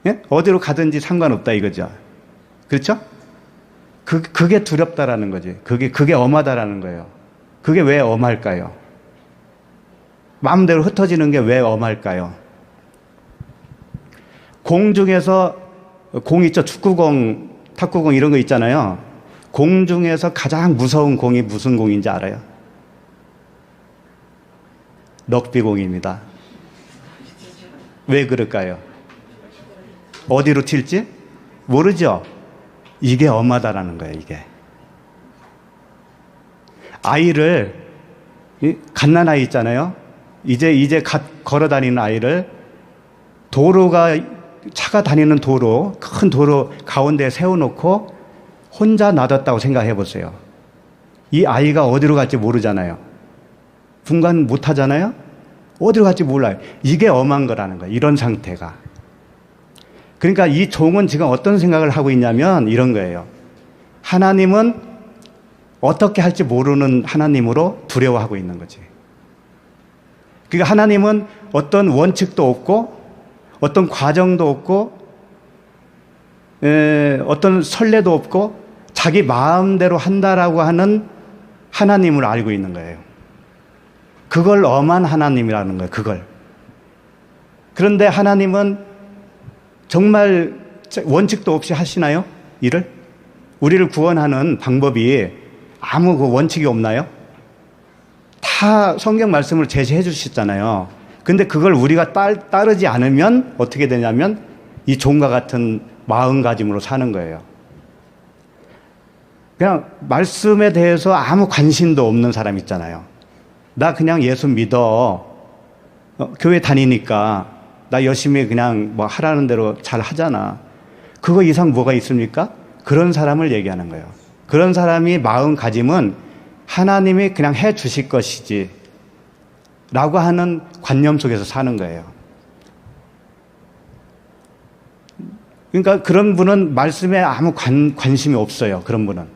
예? 어디로 가든지 상관없다 이거죠. 그렇죠? 그게 두렵다라는 거지. 그게 엄하다라는 거예요. 그게 왜 엄할까요? 마음대로 흩어지는 게 왜 엄할까요? 공중에서 공 있죠? 축구공, 탁구공 이런 거 있잖아요. 공중에서 가장 무서운 공이 무슨 공인지 알아요? 럭비공입니다. 왜 그럴까요? 어디로 튈지 모르죠? 이게 엄하다라는 거예요, 이게. 아이를, 갓난아이 있잖아요. 이제 갓 걸어 다니는 아이를 차가 다니는 도로, 큰 도로 가운데 세워놓고 혼자 놔뒀다고 생각해 보세요. 이 아이가 어디로 갈지 모르잖아요. 분간 못 하잖아요? 어디로 갈지 몰라요. 이게 엄한 거라는 거예요. 이런 상태가. 그러니까 이 종은 지금 어떤 생각을 하고 있냐면 이런 거예요. 하나님은 어떻게 할지 모르는 하나님으로 두려워하고 있는 거지. 그러니까 하나님은 어떤 원칙도 없고 어떤 과정도 없고 어떤 선례도 없고 자기 마음대로 한다라고 하는 하나님을 알고 있는 거예요. 그걸 엄한 하나님이라는 거예요. 그걸. 그런데 하나님은 정말 원칙도 없이 하시나요? 일을? 우리를 구원하는 방법이 아무 그 원칙이 없나요? 다 성경 말씀을 제시해 주셨잖아요. 근데 그걸 우리가 따르지 않으면 어떻게 되냐면 이 종과 같은 마음가짐으로 사는 거예요. 그냥 말씀에 대해서 아무 관심도 없는 사람 있잖아요. 나 그냥 예수 믿어. 교회 다니니까 나 열심히 그냥 뭐 하라는 대로 잘 하잖아. 그거 이상 뭐가 있습니까? 그런 사람을 얘기하는 거예요. 그런 사람이 마음가짐은 하나님이 그냥 해 주실 것이지 라고 하는 관념 속에서 사는 거예요. 그러니까 그런 분은 말씀에 아무 관심이 없어요. 그런 분은.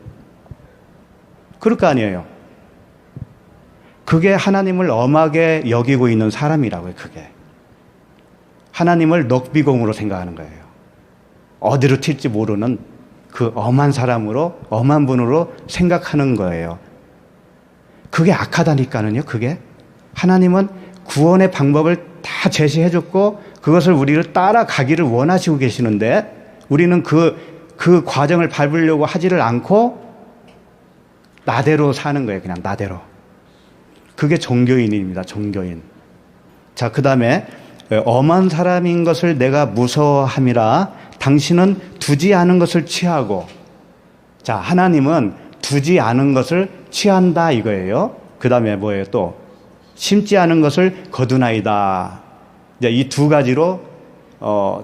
그럴 거 아니에요. 그게 하나님을 엄하게 여기고 있는 사람이라고요. 그게. 하나님을 넉비공으로 생각하는 거예요. 어디로 튈지 모르는 그 엄한 사람으로, 엄한 분으로 생각하는 거예요. 그게 악하다니까는요. 그게. 하나님은 구원의 방법을 다 제시해 줬고 그것을 우리를 따라가기를 원하시고 계시는데 우리는 그 과정을 밟으려고 하지를 않고 나대로 사는 거예요. 그냥 나대로. 그게 종교인입니다. 종교인. 자, 그 다음에 엄한 사람인 것을 내가 무서워함이라 당신은 두지 않은 것을 취하고, 자, 하나님은 두지 않은 것을 취한다 이거예요. 그 다음에 뭐예요? 또 심지 않은 것을 거두나이다. 이제 이 두 가지로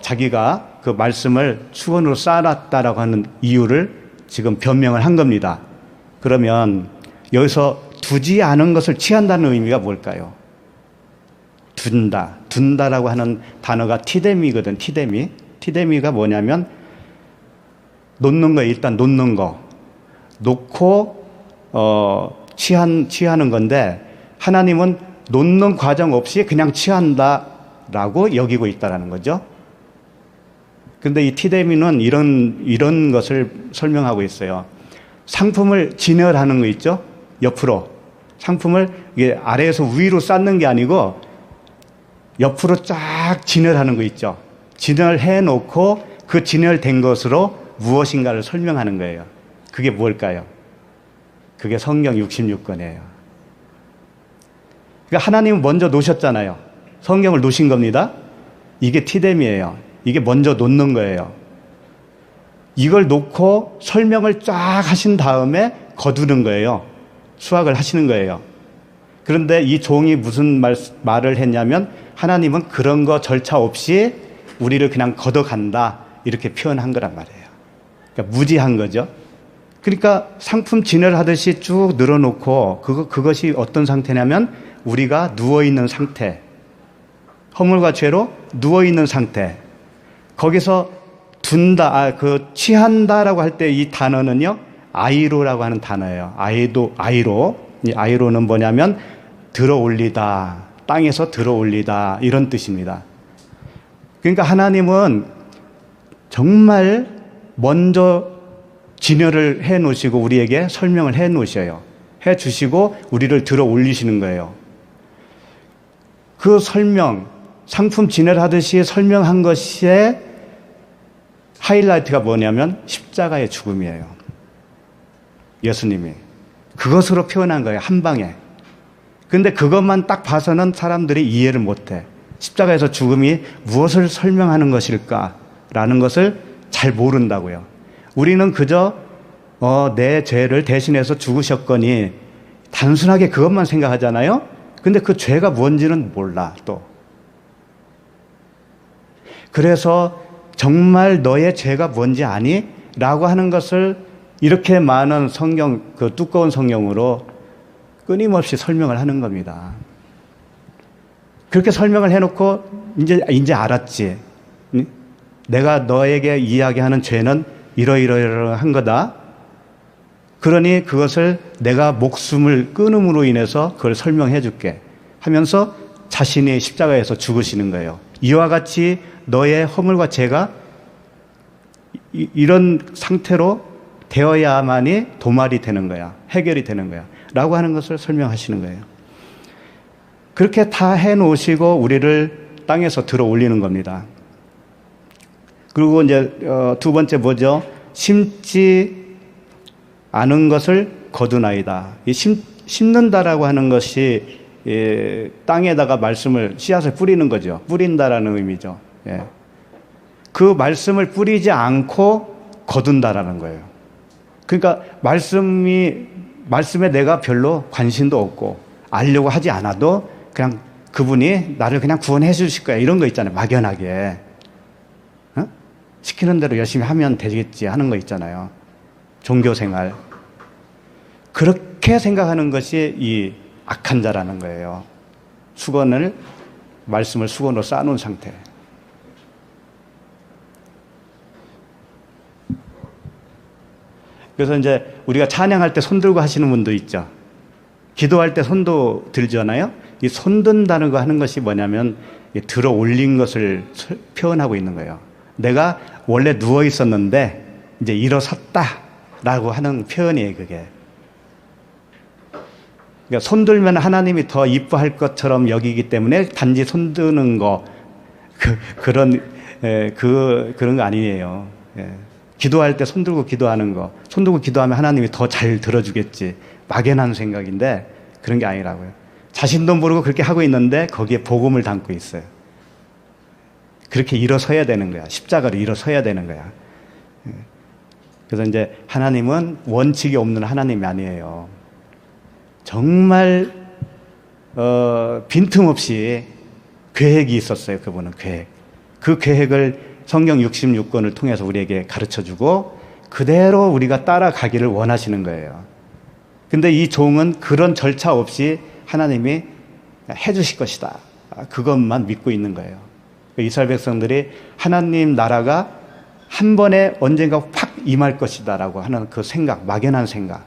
자기가 그 말씀을 수건으로 쌓아놨다라고 하는 이유를 지금 변명을 한 겁니다. 그러면 여기서 두지 않은 것을 취한다는 의미가 뭘까요? 둔다라고 하는 단어가 티데미거든. 티데미가 뭐냐면 놓는 거, 일단 놓는 거, 놓고 취하는 건데 하나님은 놓는 과정 없이 그냥 취한다라고 여기고 있다라는 거죠. 그런데 이 티데미는 이런 것을 설명하고 있어요. 상품을 진열하는 거 있죠? 옆으로. 상품을 이게 아래에서 위로 쌓는 게 아니고 옆으로 쫙 진열하는 거 있죠? 진열해 놓고 그 진열된 것으로 무엇인가를 설명하는 거예요. 그게 뭘까요? 그게 성경 66권이에요. 그러니까 하나님은 먼저 놓으셨잖아요. 성경을 놓으신 겁니다. 이게 티뎀이에요. 이게 먼저 놓는 거예요. 이걸 놓고 설명을 쫙 하신 다음에 거두는 거예요. 수확을 하시는 거예요. 그런데 이 종이 무슨 말을 했냐면 하나님은 그런 거 절차 없이 우리를 그냥 걷어간다 이렇게 표현한 거란 말이에요. 그러니까 무지한 거죠. 그러니까 상품 진열하듯이 쭉 늘어놓고 그것이 어떤 상태냐면 우리가 누워있는 상태, 허물과 죄로 누워있는 상태, 거기서 둔다, 취한다라고 할 때 이 단어는요, 아이로라고 하는 단어예요. 아이로. 이 아이로는 뭐냐면, 들어 올리다, 땅에서 들어 올리다, 이런 뜻입니다. 그러니까 하나님은 정말 먼저 진열을 해 놓으시고, 우리에게 설명을 해 놓으셔요. 해 주시고, 우리를 들어 올리시는 거예요. 그 설명, 상품 진열하듯이 설명한 것의 하이라이트가 뭐냐면 십자가의 죽음이에요. 예수님이. 그것으로 표현한 거예요. 한 방에. 근데 그것만 딱 봐서는 사람들이 이해를 못해. 십자가에서 죽음이 무엇을 설명하는 것일까라는 것을 잘 모른다고요. 우리는 그저 내 죄를 대신해서 죽으셨거니 단순하게 그것만 생각하잖아요. 근데 그 죄가 뭔지는 몰라 또. 그래서 정말 너의 죄가 뭔지 아니? 라고 하는 것을 이렇게 많은 성경, 그 두꺼운 성경으로 끊임없이 설명을 하는 겁니다. 그렇게 설명을 해놓고 이제 알았지. 내가 너에게 이야기하는 죄는 이러이러한 거다. 그러니 그것을 내가 목숨을 끊음으로 인해서 그걸 설명해 줄게 하면서 자신이 십자가에서 죽으시는 거예요. 이와 같이 너의 허물과 죄가 이런 상태로 되어야만이 도말이 되는 거야. 해결이 되는 거야. 라고 하는 것을 설명하시는 거예요. 그렇게 다 해놓으시고 우리를 땅에서 들어 올리는 겁니다. 그리고 이제 두 번째 뭐죠? 심지 않은 것을 거두나이다. 이 심는다라고 하는 것이 땅에다가 말씀을, 씨앗을 뿌리는 거죠. 뿌린다라는 의미죠. 예. 그 말씀을 뿌리지 않고 거둔다라는 거예요. 그러니까 말씀에 내가 별로 관심도 없고 알려고 하지 않아도 그냥 그분이 나를 그냥 구원해 주실 거야. 이런 거 있잖아요. 막연하게. 시키는 대로 열심히 하면 되겠지 하는 거 있잖아요. 종교생활. 그렇게 생각하는 것이 이 악한 자라는 거예요. 말씀을 수건으로 쌓아놓은 상태. 그래서 이제 우리가 찬양할 때 손 들고 하시는 분도 있죠. 기도할 때 손도 들잖아요. 이 손 든다는 거 하는 것이 뭐냐면 들어 올린 것을 표현하고 있는 거예요. 내가 원래 누워 있었는데 이제 일어섰다라고 하는 표현이에요, 그게. 그러니까 손 들면 하나님이 더 이뻐할 것처럼 여기기 때문에 단지 손 드는 거 그런 거 아니에요. 예. 기도할 때 손 들고 기도하는 거, 손 들고 기도하면 하나님이 더 잘 들어주겠지. 막연한 생각인데 그런 게 아니라고요. 자신도 모르고 그렇게 하고 있는데 거기에 복음을 담고 있어요. 그렇게 일어서야 되는 거야. 십자가로 일어서야 되는 거야. 그래서 이제 하나님은 원칙이 없는 하나님이 아니에요. 정말 빈틈없이 계획이 있었어요. 그분은 계획. 그 계획을 성경 66권을 통해서 우리에게 가르쳐주고 그대로 우리가 따라가기를 원하시는 거예요. 근데 이 종은 그런 절차 없이 하나님이 해주실 것이다. 그것만 믿고 있는 거예요. 이스라엘 백성들이 하나님 나라가 한 번에 언젠가 확 임할 것이다 라고 하는 그 생각, 막연한 생각,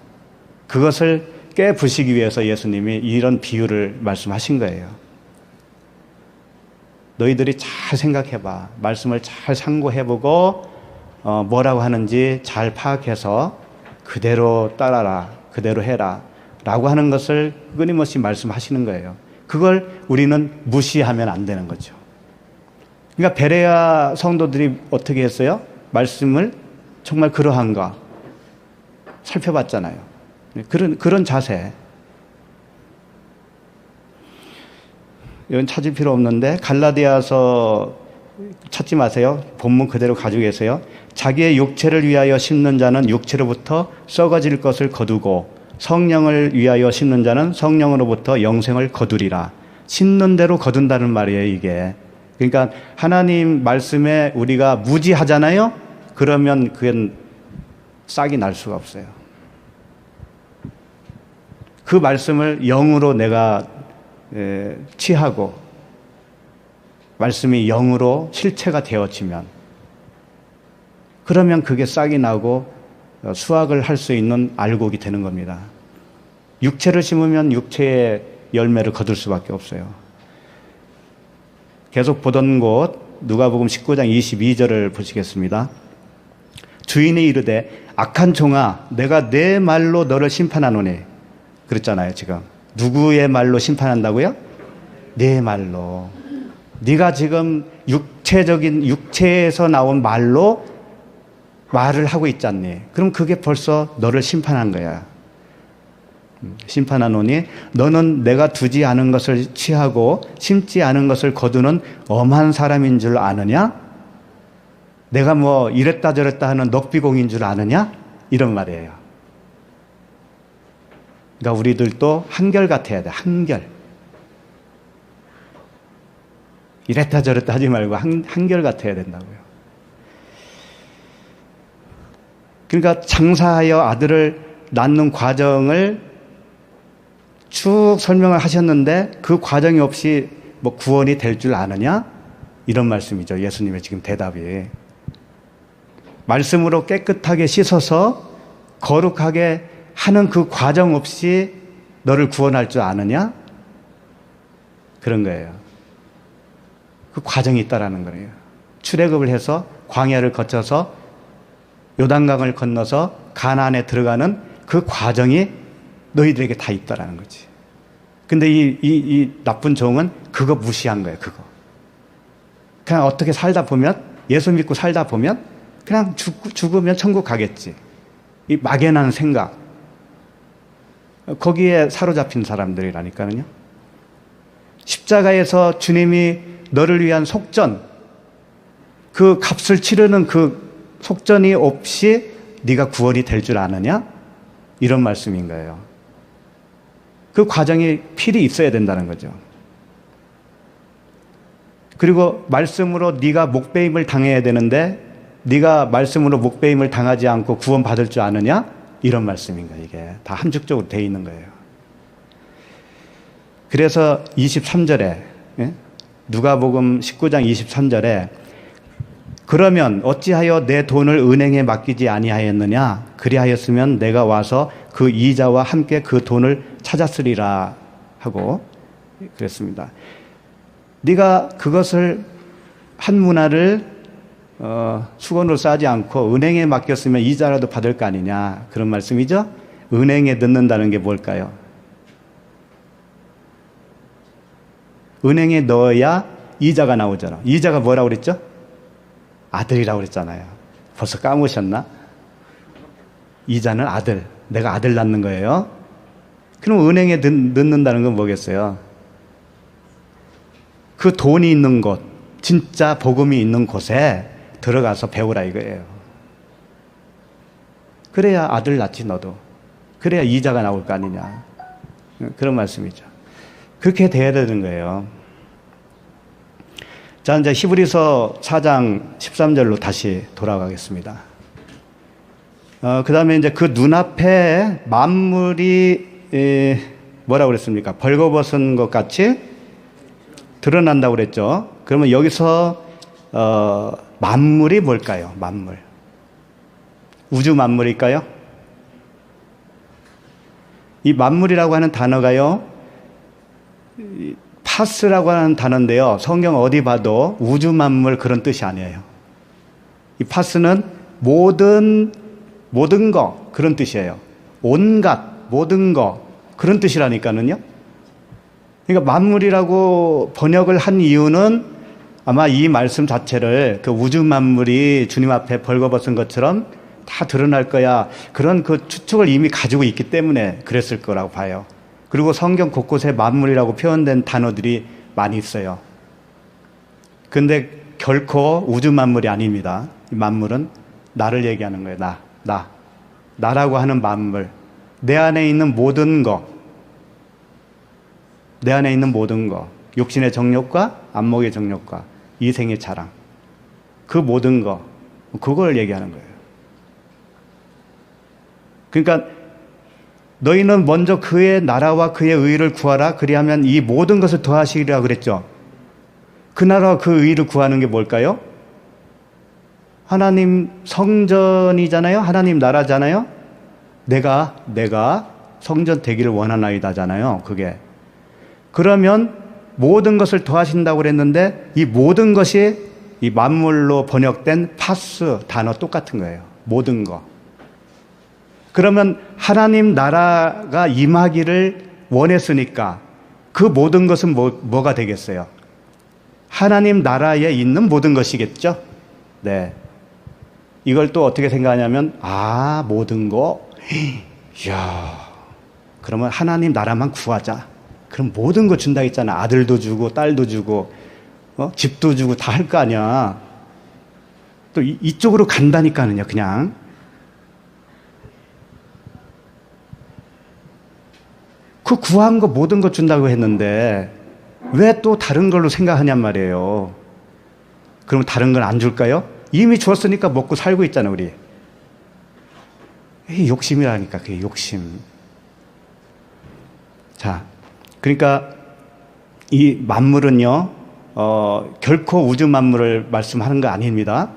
그것을 깨부시기 위해서 예수님이 이런 비유를 말씀하신 거예요. 너희들이 잘 생각해봐. 말씀을 잘 상고해보고 뭐라고 하는지 잘 파악해서 그대로 따라라, 그대로 해라 라고 하는 것을 끊임없이 말씀하시는 거예요. 그걸 우리는 무시하면 안 되는 거죠. 그러니까 베레아 성도들이 어떻게 했어요? 말씀을 정말 그러한가 살펴봤잖아요. 그런 자세. 이건 찾을 필요 없는데 갈라디아서 찾지 마세요. 본문 그대로 가지고 계세요. 자기의 육체를 위하여 심는 자는 육체로부터 썩어질 것을 거두고 성령을 위하여 심는 자는 성령으로부터 영생을 거두리라. 심는 대로 거둔다는 말이에요, 이게. 그러니까 하나님 말씀에 우리가 무지하잖아요. 그러면 그건 싹이 날 수가 없어요. 그 말씀을 영으로 내가 취하고 말씀이 영으로 실체가 되어지면 그러면 그게 싹이 나고 수확을 할 수 있는 알곡이 되는 겁니다. 육체를 심으면 육체의 열매를 거둘 수밖에 없어요. 계속 보던 곳 누가복음 19장 22절을 보시겠습니다. 주인이 이르되 악한 종아 내가 내 말로 너를 심판하노니. 그랬잖아요. 지금 누구의 말로 심판한다고요? 내 말로. 네가 지금 육체에서 나온 말로 말을 하고 있지 않니? 그럼 그게 벌써 너를 심판한 거야. 심판하노니 너는 내가 두지 않은 것을 취하고 심지 않은 것을 거두는 엄한 사람인 줄 아느냐? 내가 뭐 이랬다 저랬다 하는 넉비공인 줄 아느냐? 이런 말이에요. 그러니까 우리들도 한결같아야 돼. 한결. 이랬다 저랬다 하지 말고 한결같아야 된다고요. 그러니까 장사하여 아들을 낳는 과정을 쭉 설명을 하셨는데 그 과정이 없이 뭐 구원이 될 줄 아느냐? 이런 말씀이죠. 예수님의 지금 대답이. 말씀으로 깨끗하게 씻어서 거룩하게 하는 그 과정 없이 너를 구원할 줄 아느냐? 그런 거예요. 그 과정이 있다라는 거예요. 출애굽을 해서 광야를 거쳐서 요단강을 건너서 가나안에 들어가는 그 과정이 너희들에게 다 있다라는 거지. 근데 이 나쁜 종은 그거 무시한 거예요. 그거. 그냥 어떻게 살다 보면, 예수 믿고 살다 보면 그냥 죽으면 천국 가겠지. 이 막연한 생각. 거기에 사로잡힌 사람들이라니까요. 십자가에서 주님이 너를 위한 속전, 그 값을 치르는 그 속전이 없이 네가 구원이 될 줄 아느냐? 이런 말씀인 거예요. 그 과정이 필히 있어야 된다는 거죠. 그리고 말씀으로 네가 목배임을 당해야 되는데 네가 말씀으로 목배임을 당하지 않고 구원받을 줄 아느냐? 이런 말씀인 거예요. 이게 다 함축적으로 되어 있는 거예요. 그래서 23절에 누가복음 19장 23절에 그러면 어찌하여 내 돈을 은행에 맡기지 아니하였느냐? 그리하였으면 내가 와서 그 이자와 함께 그 돈을 찾았으리라 하고 그랬습니다. 네가 그것을 한 문화를 수건으로 싸지 않고 은행에 맡겼으면 이자라도 받을 거 아니냐? 그런 말씀이죠. 은행에 넣는다는 게 뭘까요? 은행에 넣어야 이자가 나오잖아. 이자가 뭐라고 그랬죠? 아들이라고 그랬잖아요. 벌써 까무셨나? 이자는 아들. 내가 아들 낳는 거예요. 그럼 은행에 넣는다는 건 뭐겠어요? 그 돈이 있는 곳, 진짜 복음이 있는 곳에 들어가서 배우라 이거예요. 그래야 아들 낳지 너도. 그래야 이자가 나올 거 아니냐. 그런 말씀이죠. 그렇게 돼야 되는 거예요. 자, 이제 히브리서 4장 13절로 다시 돌아가겠습니다. 그 다음에 이제 그 눈앞에 만물이 뭐라고 그랬습니까? 벌거벗은 것 같이 드러난다고 그랬죠. 그러면 여기서 만물이 뭘까요? 만물. 우주 만물일까요? 이 만물이라고 하는 단어가요, 파스라고 하는 단어인데요. 성경 어디 봐도 우주 만물 그런 뜻이 아니에요. 이 파스는 모든 거 그런 뜻이에요. 온갖 모든 거 그런 뜻이라니까는요. 그러니까 만물이라고 번역을 한 이유는 아마 이 말씀 자체를 그 우주 만물이 주님 앞에 벌거벗은 것처럼 다 드러날 거야. 그런 그 추측을 이미 가지고 있기 때문에 그랬을 거라고 봐요. 그리고 성경 곳곳에 만물이라고 표현된 단어들이 많이 있어요. 근데 결코 우주 만물이 아닙니다. 이 만물은 나를 얘기하는 거예요. 나라고 하는 만물. 내 안에 있는 모든 거. 내 안에 있는 모든 거. 육신의 정욕과 안목의 정욕과 이생의 자랑. 그 모든 거. 그걸 얘기하는 거예요. 그러니까 너희는 먼저 그의 나라와 그의 의를 구하라. 그리하면 이 모든 것을 더하시리라 그랬죠. 그 나라와 그 의를 구하는 게 뭘까요? 하나님 성전이잖아요. 하나님 나라잖아요. 내가 성전 되기를 원하나이다잖아요. 그게. 그러면 모든 것을 더하신다고 그랬는데 이 모든 것이 이 만물로 번역된 파스 단어 똑같은 거예요. 모든 거. 그러면 하나님 나라가 임하기를 원했으니까 그 모든 것은 뭐가 되겠어요? 하나님 나라에 있는 모든 것이겠죠? 네. 이걸 또 어떻게 생각하냐면, 모든 거? 이야, 그러면 하나님 나라만 구하자. 그럼 모든 거 준다 했잖아. 아들도 주고, 딸도 주고, 집도 주고 다 할 거 아니야. 또 이쪽으로 간다니까는요, 그냥. 그 구한 거 모든 거 준다고 했는데 왜 또 다른 걸로 생각하냔 말이에요. 그럼 다른 건 안 줄까요? 이미 줬으니까 먹고 살고 있잖아, 우리. 이게 욕심이라니까, 그게 욕심. 자, 그러니까 이 만물은요, 결코 우주 만물을 말씀하는 거 아닙니다.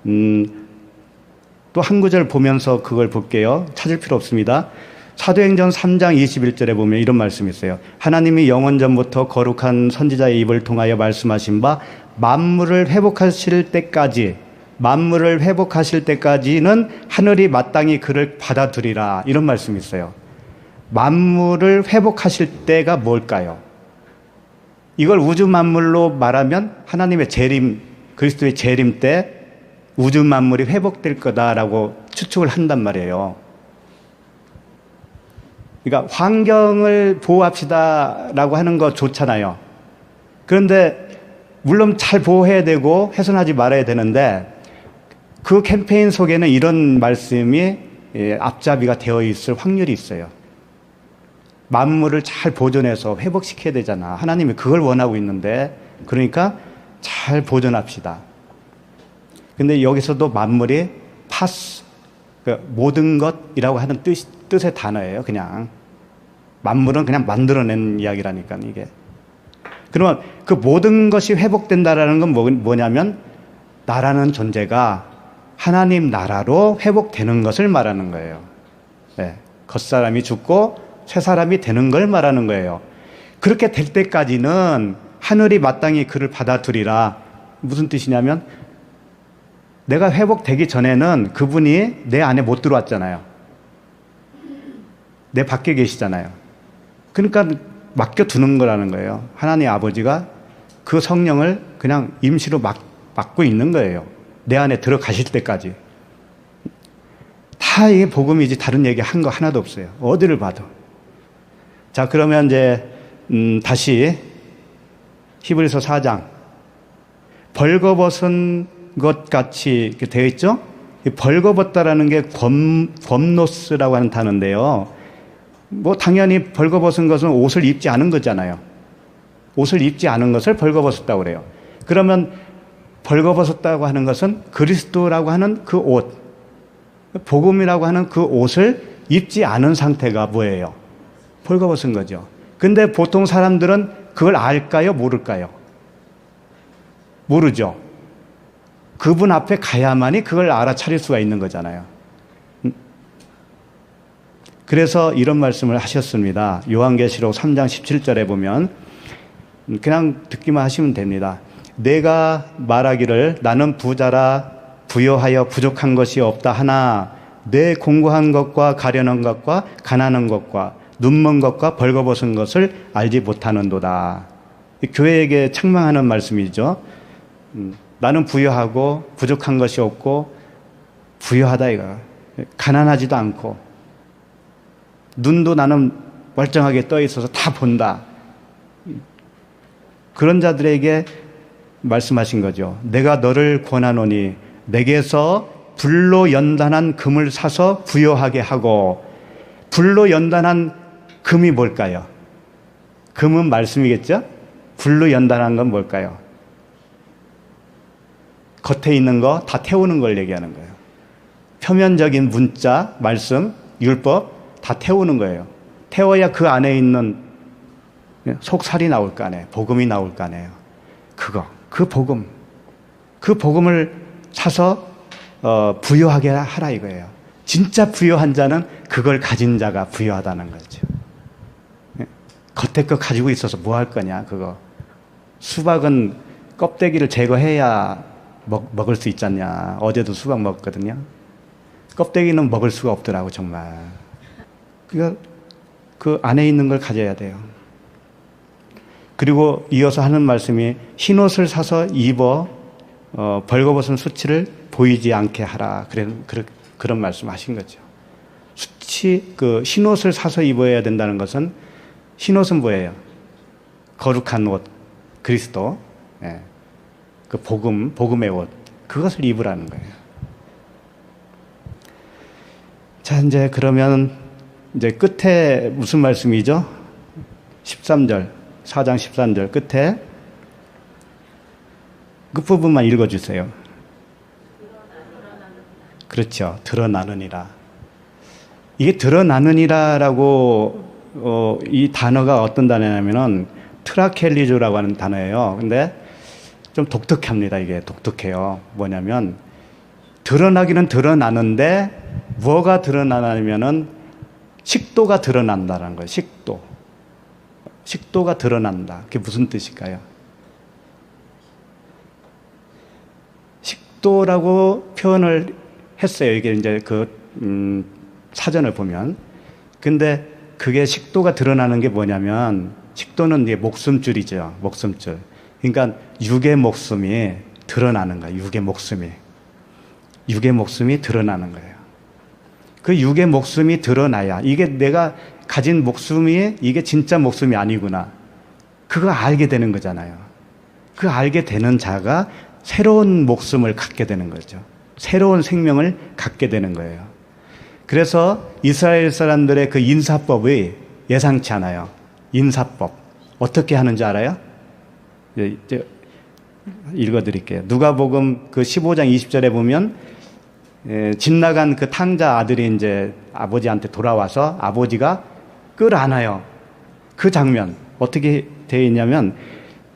또 한 구절 보면서 그걸 볼게요. 찾을 필요 없습니다. 사도행전 3장 21절에 보면 이런 말씀이 있어요. 하나님이 영원전부터 거룩한 선지자의 입을 통하여 말씀하신 바 만물을 회복하실 때까지는 하늘이 마땅히 그를 받아들이라, 이런 말씀이 있어요. 만물을 회복하실 때가 뭘까요? 이걸 우주 만물로 말하면 하나님의 재림, 그리스도의 재림 때 우주 만물이 회복될 거다라고 추측을 한단 말이에요. 그러니까 환경을 보호합시다라고 하는 거 좋잖아요. 그런데 물론 잘 보호해야 되고 훼손하지 말아야 되는데 그 캠페인 속에는 이런 말씀이 앞잡이가 되어 있을 확률이 있어요. 만물을 잘 보존해서 회복시켜야 되잖아. 하나님이 그걸 원하고 있는데, 그러니까 잘 보존합시다. 근데 여기서도 만물이 파스, 모든 것이라고 하는 뜻의 단어예요. 그냥 만물은 그냥 만들어낸 이야기라니까, 이게. 그러면 그 모든 것이 회복된다라는 건 뭐냐면 나라는 존재가 하나님 나라로 회복되는 것을 말하는 거예요. 네. 겉사람이 죽고 새 사람이 되는 걸 말하는 거예요. 그렇게 될 때까지는 하늘이 마땅히 그를 받아들이라. 무슨 뜻이냐면 내가 회복되기 전에는 그분이 내 안에 못 들어왔잖아요. 내 밖에 계시잖아요. 그러니까 맡겨두는 거라는 거예요. 하나님 아버지가 그 성령을 그냥 임시로 맡고 있는 거예요. 내 안에 들어가실 때까지. 다 이게 복음이지 다른 얘기 한 거 하나도 없어요. 어디를 봐도. 자, 그러면 이제 다시 히브리서 4장. 벌거벗은 것 같이 이렇게 되어 있죠? 벌거벗다라는 게 검노스라고 하는 단어인데요. 뭐 당연히 벌거벗은 것은 옷을 입지 않은 거잖아요. 옷을 입지 않은 것을 벌거벗었다고 그래요. 그러면 벌거벗었다고 하는 것은 그리스도라고 하는 그 옷, 복음이라고 하는 그 옷을 입지 않은 상태가 뭐예요? 벌거벗은 거죠. 근데 보통 사람들은 그걸 알까요? 모를까요? 모르죠. 그분 앞에 가야만이 그걸 알아차릴 수가 있는 거잖아요. 그래서 이런 말씀을 하셨습니다. 요한계시록 3장 17절에 보면 그냥 듣기만 하시면 됩니다. 내가 말하기를 나는 부자라 부여하여 부족한 것이 없다 하나 내 공고한 것과 가련한 것과 가난한 것과 눈먼 것과 벌거벗은 것을 알지 못하는도다. 교회에게 책망하는 말씀이죠. 나는 부여하고 부족한 것이 없고 부여하다 이거. 가난하지도 않고 눈도 나는 멀쩡하게 떠 있어서 다 본다. 그런 자들에게 말씀하신 거죠. 내가 너를 권하노니 내게서 불로 연단한 금을 사서 부여하게 하고. 불로 연단한 금이 뭘까요? 금은 말씀이겠죠? 불로 연단한 건 뭘까요? 겉에 있는 거 다 태우는 걸 얘기하는 거예요. 표면적인 문자, 말씀, 율법 다 태우는 거예요. 태워야 그 안에 있는 속살이 나올 거 아니에요. 복음이 나올 거 아니에요. 그 복음을 사서 부유하게 하라 이거예요. 진짜 부유한 자는 그걸 가진 자가 부유하다는 거죠. 겉에 거 가지고 있어서 뭐 할 거냐 그거. 수박은 껍데기를 제거해야 먹을 수 있잖냐. 어제도 수박 먹었거든요. 껍데기는 먹을 수가 없더라고 정말. 그러니까 그 안에 있는 걸 가져야 돼요. 그리고 이어서 하는 말씀이 흰옷을 사서 입어 벌거벗은 수치를 보이지 않게 하라. 그런 말씀 하신 거죠. 그 흰옷을 사서 입어야 된다는 것은 흰옷은 뭐예요? 거룩한 옷, 그리스도, 예. 그 복음의 옷, 그것을 입으라는 거예요. 자, 이제 그러면 이제 끝에 무슨 말씀이죠? 13절, 4장 13절 끝에 그 부분만 읽어주세요. 그렇죠. 드러나느니라. 이게 드러나느니라라고 이 단어가 어떤 단어냐면은 트라켈리조라고 하는 단어예요. 근데 좀 독특합니다. 이게 독특해요. 뭐냐면 드러나기는 드러나는데 뭐가 드러나냐면은 식도가 드러난다는 거예요. 식도가 드러난다. 그게 무슨 뜻일까요? 식도라고 표현을 했어요. 이게 이제 사전을 보면. 근데 그게 식도가 드러나는 게 뭐냐면, 식도는 이제 목숨줄이죠. 목숨줄. 그러니까 육의 목숨이 드러나는 거예요. 육의 목숨이 드러나는 거예요. 그 육의 목숨이 드러나야, 이게 내가 가진 목숨이 이게 진짜 목숨이 아니구나. 그거 알게 되는 거잖아요. 그 알게 되는 자가 새로운 목숨을 갖게 되는 거죠. 새로운 생명을 갖게 되는 거예요. 그래서 이스라엘 사람들의 그 인사법이 예상치 않아요. 인사법. 어떻게 하는지 알아요? 읽어드릴게요. 누가복음 그 15장 20절에 보면 집 나간 그 탕자 아들이 이제 아버지한테 돌아와서 아버지가 끌어안아요. 그 장면 어떻게 되어 있냐면,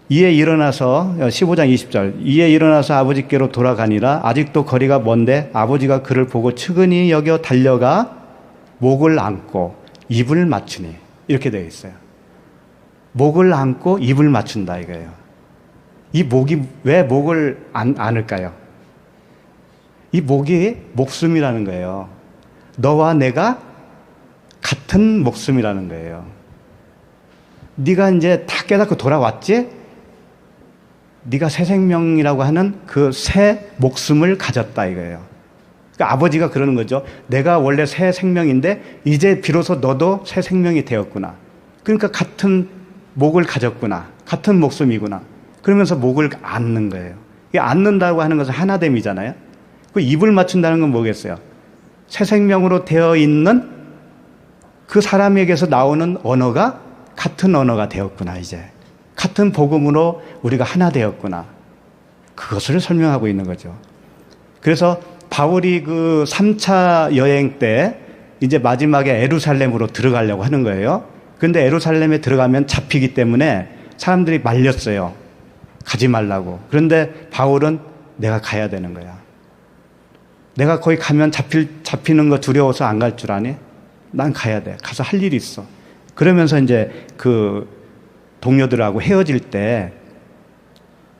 이에 일어나서 15장 20절 이에 일어나서 아버지께로 돌아가니라. 아직도 거리가 먼데 아버지가 그를 보고 측은히 여겨 달려가 목을 안고 입을 맞추니, 이렇게 되어 있어요. 목을 안고 입을 맞춘다 이거예요. 이 목이 왜 목을 안을까요? 이 목이 목숨이라는 거예요. 너와 내가 같은 목숨이라는 거예요. 네가 이제 다 깨닫고 돌아왔지? 네가 새 생명이라고 하는 그 새 목숨을 가졌다 이거예요. 그러니까 아버지가 그러는 거죠. 내가 원래 새 생명인데 이제 비로소 너도 새 생명이 되었구나. 그러니까 같은 목을 가졌구나. 같은 목숨이구나. 그러면서 목을 안는 거예요. 이게 안는다고 하는 것은 하나됨이잖아요. 그 입을 맞춘다는 건 뭐겠어요? 새 생명으로 되어 있는 그 사람에게서 나오는 언어가 같은 언어가 되었구나. 이제 같은 복음으로 우리가 하나 되었구나. 그것을 설명하고 있는 거죠. 그래서 바울이 그 3차 여행 때 이제 마지막에 에루살렘으로 들어가려고 하는 거예요. 근데 에루살렘에 들어가면 잡히기 때문에 사람들이 말렸어요. 가지 말라고. 그런데 바울은 내가 가야 되는 거야. 내가 거기 가면 잡히는 거 두려워서 안 갈 줄 아니? 난 가야 돼. 가서 할 일이 있어. 그러면서 이제 그 동료들하고 헤어질 때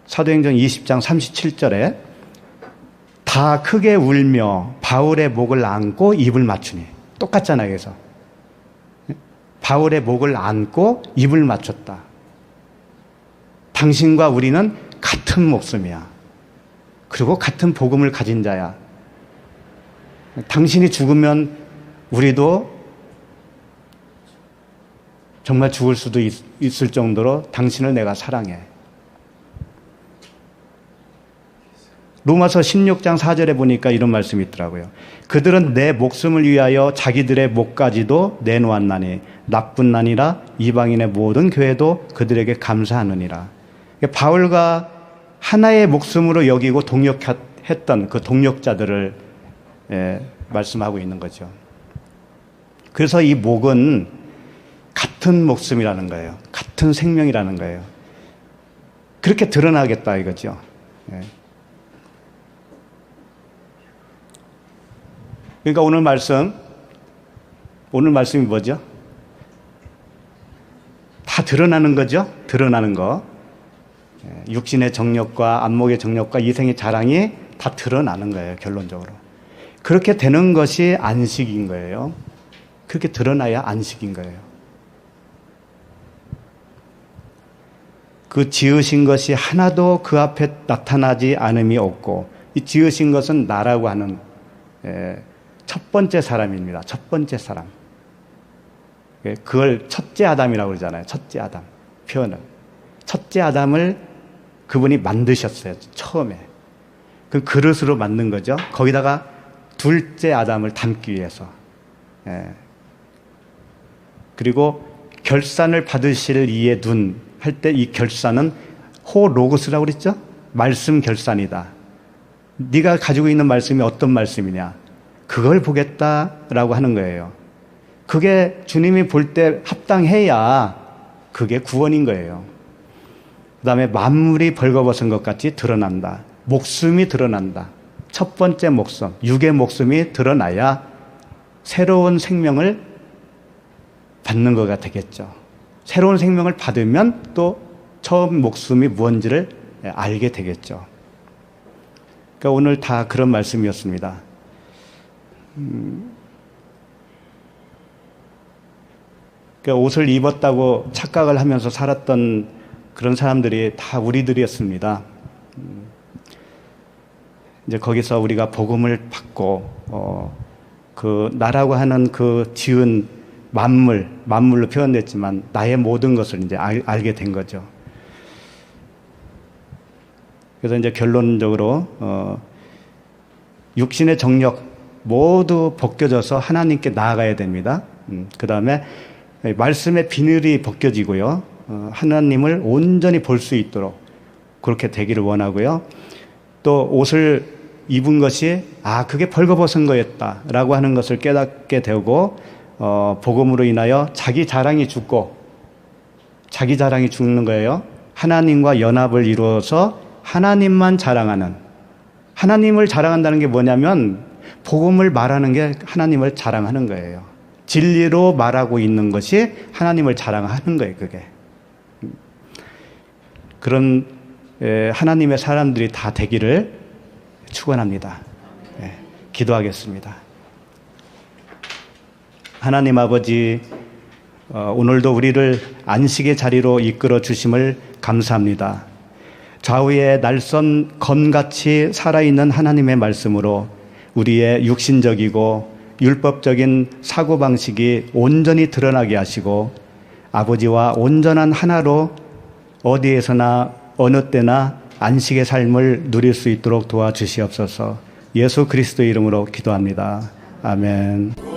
사도행전 20장 37절에 다 크게 울며 바울의 목을 안고 입을 맞추니, 똑같잖아요. 그래서 바울의 목을 안고 입을 맞췄다. 당신과 우리는 같은 목숨이야. 그리고 같은 복음을 가진 자야. 당신이 죽으면 우리도 정말 죽을 수도 있을 정도로 당신을 내가 사랑해. 로마서 16장 4절에 보니까 이런 말씀이 있더라고요. 그들은 내 목숨을 위하여 자기들의 목까지도 내놓았나니 나뿐 아니라 이방인의 모든 교회도 그들에게 감사하느니라. 바울과 하나의 목숨으로 여기고 동역했던 그 동역자들을 말씀하고 있는 거죠. 그래서 이 목은 같은 목숨이라는 거예요. 같은 생명이라는 거예요. 그렇게 드러나겠다 이거죠. 그러니까 오늘 말씀이 뭐죠? 다 드러나는 거죠? 드러나는 거. 육신의 정욕과 안목의 정욕과 이생의 자랑이 다 드러나는 거예요, 결론적으로. 그렇게 되는 것이 안식인 거예요. 그렇게 드러나야 안식인 거예요. 그 지으신 것이 하나도 그 앞에 나타나지 않음이 없고, 이 지으신 것은 나라고 하는 첫 번째 사람입니다. 첫 번째 사람. 그걸 첫째 아담이라고 그러잖아요. 첫째 아담 표현을. 첫째 아담을 그분이 만드셨어요. 처음에. 그 그릇으로 만든 거죠. 거기다가 둘째 아담을 담기 위해서. 그리고 결산을 받으실 이의 눈 할 때 이 결산은 호로고스라고 그랬죠? 말씀 결산이다. 네가 가지고 있는 말씀이 어떤 말씀이냐. 그걸 보겠다라고 하는 거예요. 그게 주님이 볼 때 합당해야 그게 구원인 거예요. 그 다음에 만물이 벌거벗은 것 같이 드러난다. 목숨이 드러난다. 첫 번째 목숨, 육의 목숨이 드러나야 새로운 생명을 받는 거가 되겠죠. 새로운 생명을 받으면 또 처음 목숨이 무언지를 알게 되겠죠. 그러니까 오늘 다 그런 말씀이었습니다. 그러니까 옷을 입었다고 착각을 하면서 살았던 그런 사람들이 다 우리들이었습니다. 이제 거기서 우리가 복음을 받고 그 나라고 하는 그 지은 만물로 표현됐지만 나의 모든 것을 이제 알게 된 거죠. 그래서 이제 결론적으로 육신의 정욕 모두 벗겨져서 하나님께 나아가야 됩니다. 그 다음에 말씀의 비늘이 벗겨지고요. 하나님을 온전히 볼 수 있도록 그렇게 되기를 원하고요. 또 옷을 입은 것이 그게 벌거벗은 거였다라고 하는 것을 깨닫게 되고 복음으로 인하여 자기 자랑이 죽고 자기 자랑이 죽는 거예요. 하나님과 연합을 이루어서 하나님만 자랑하는, 하나님을 자랑한다는 게 뭐냐면 복음을 말하는 게 하나님을 자랑하는 거예요. 진리로 말하고 있는 것이 하나님을 자랑하는 거예요. 그게 그런 하나님의 사람들이 다 되기를 축원합니다. 기도하겠습니다. 하나님 아버지, 오늘도 우리를 안식의 자리로 이끌어 주심을 감사합니다. 좌우에 날선 검같이 살아있는 하나님의 말씀으로 우리의 육신적이고 율법적인 사고방식이 온전히 드러나게 하시고 아버지와 온전한 하나로 어디에서나 어느 때나 안식의 삶을 누릴 수 있도록 도와주시옵소서. 예수 그리스도 이름으로 기도합니다. 아멘.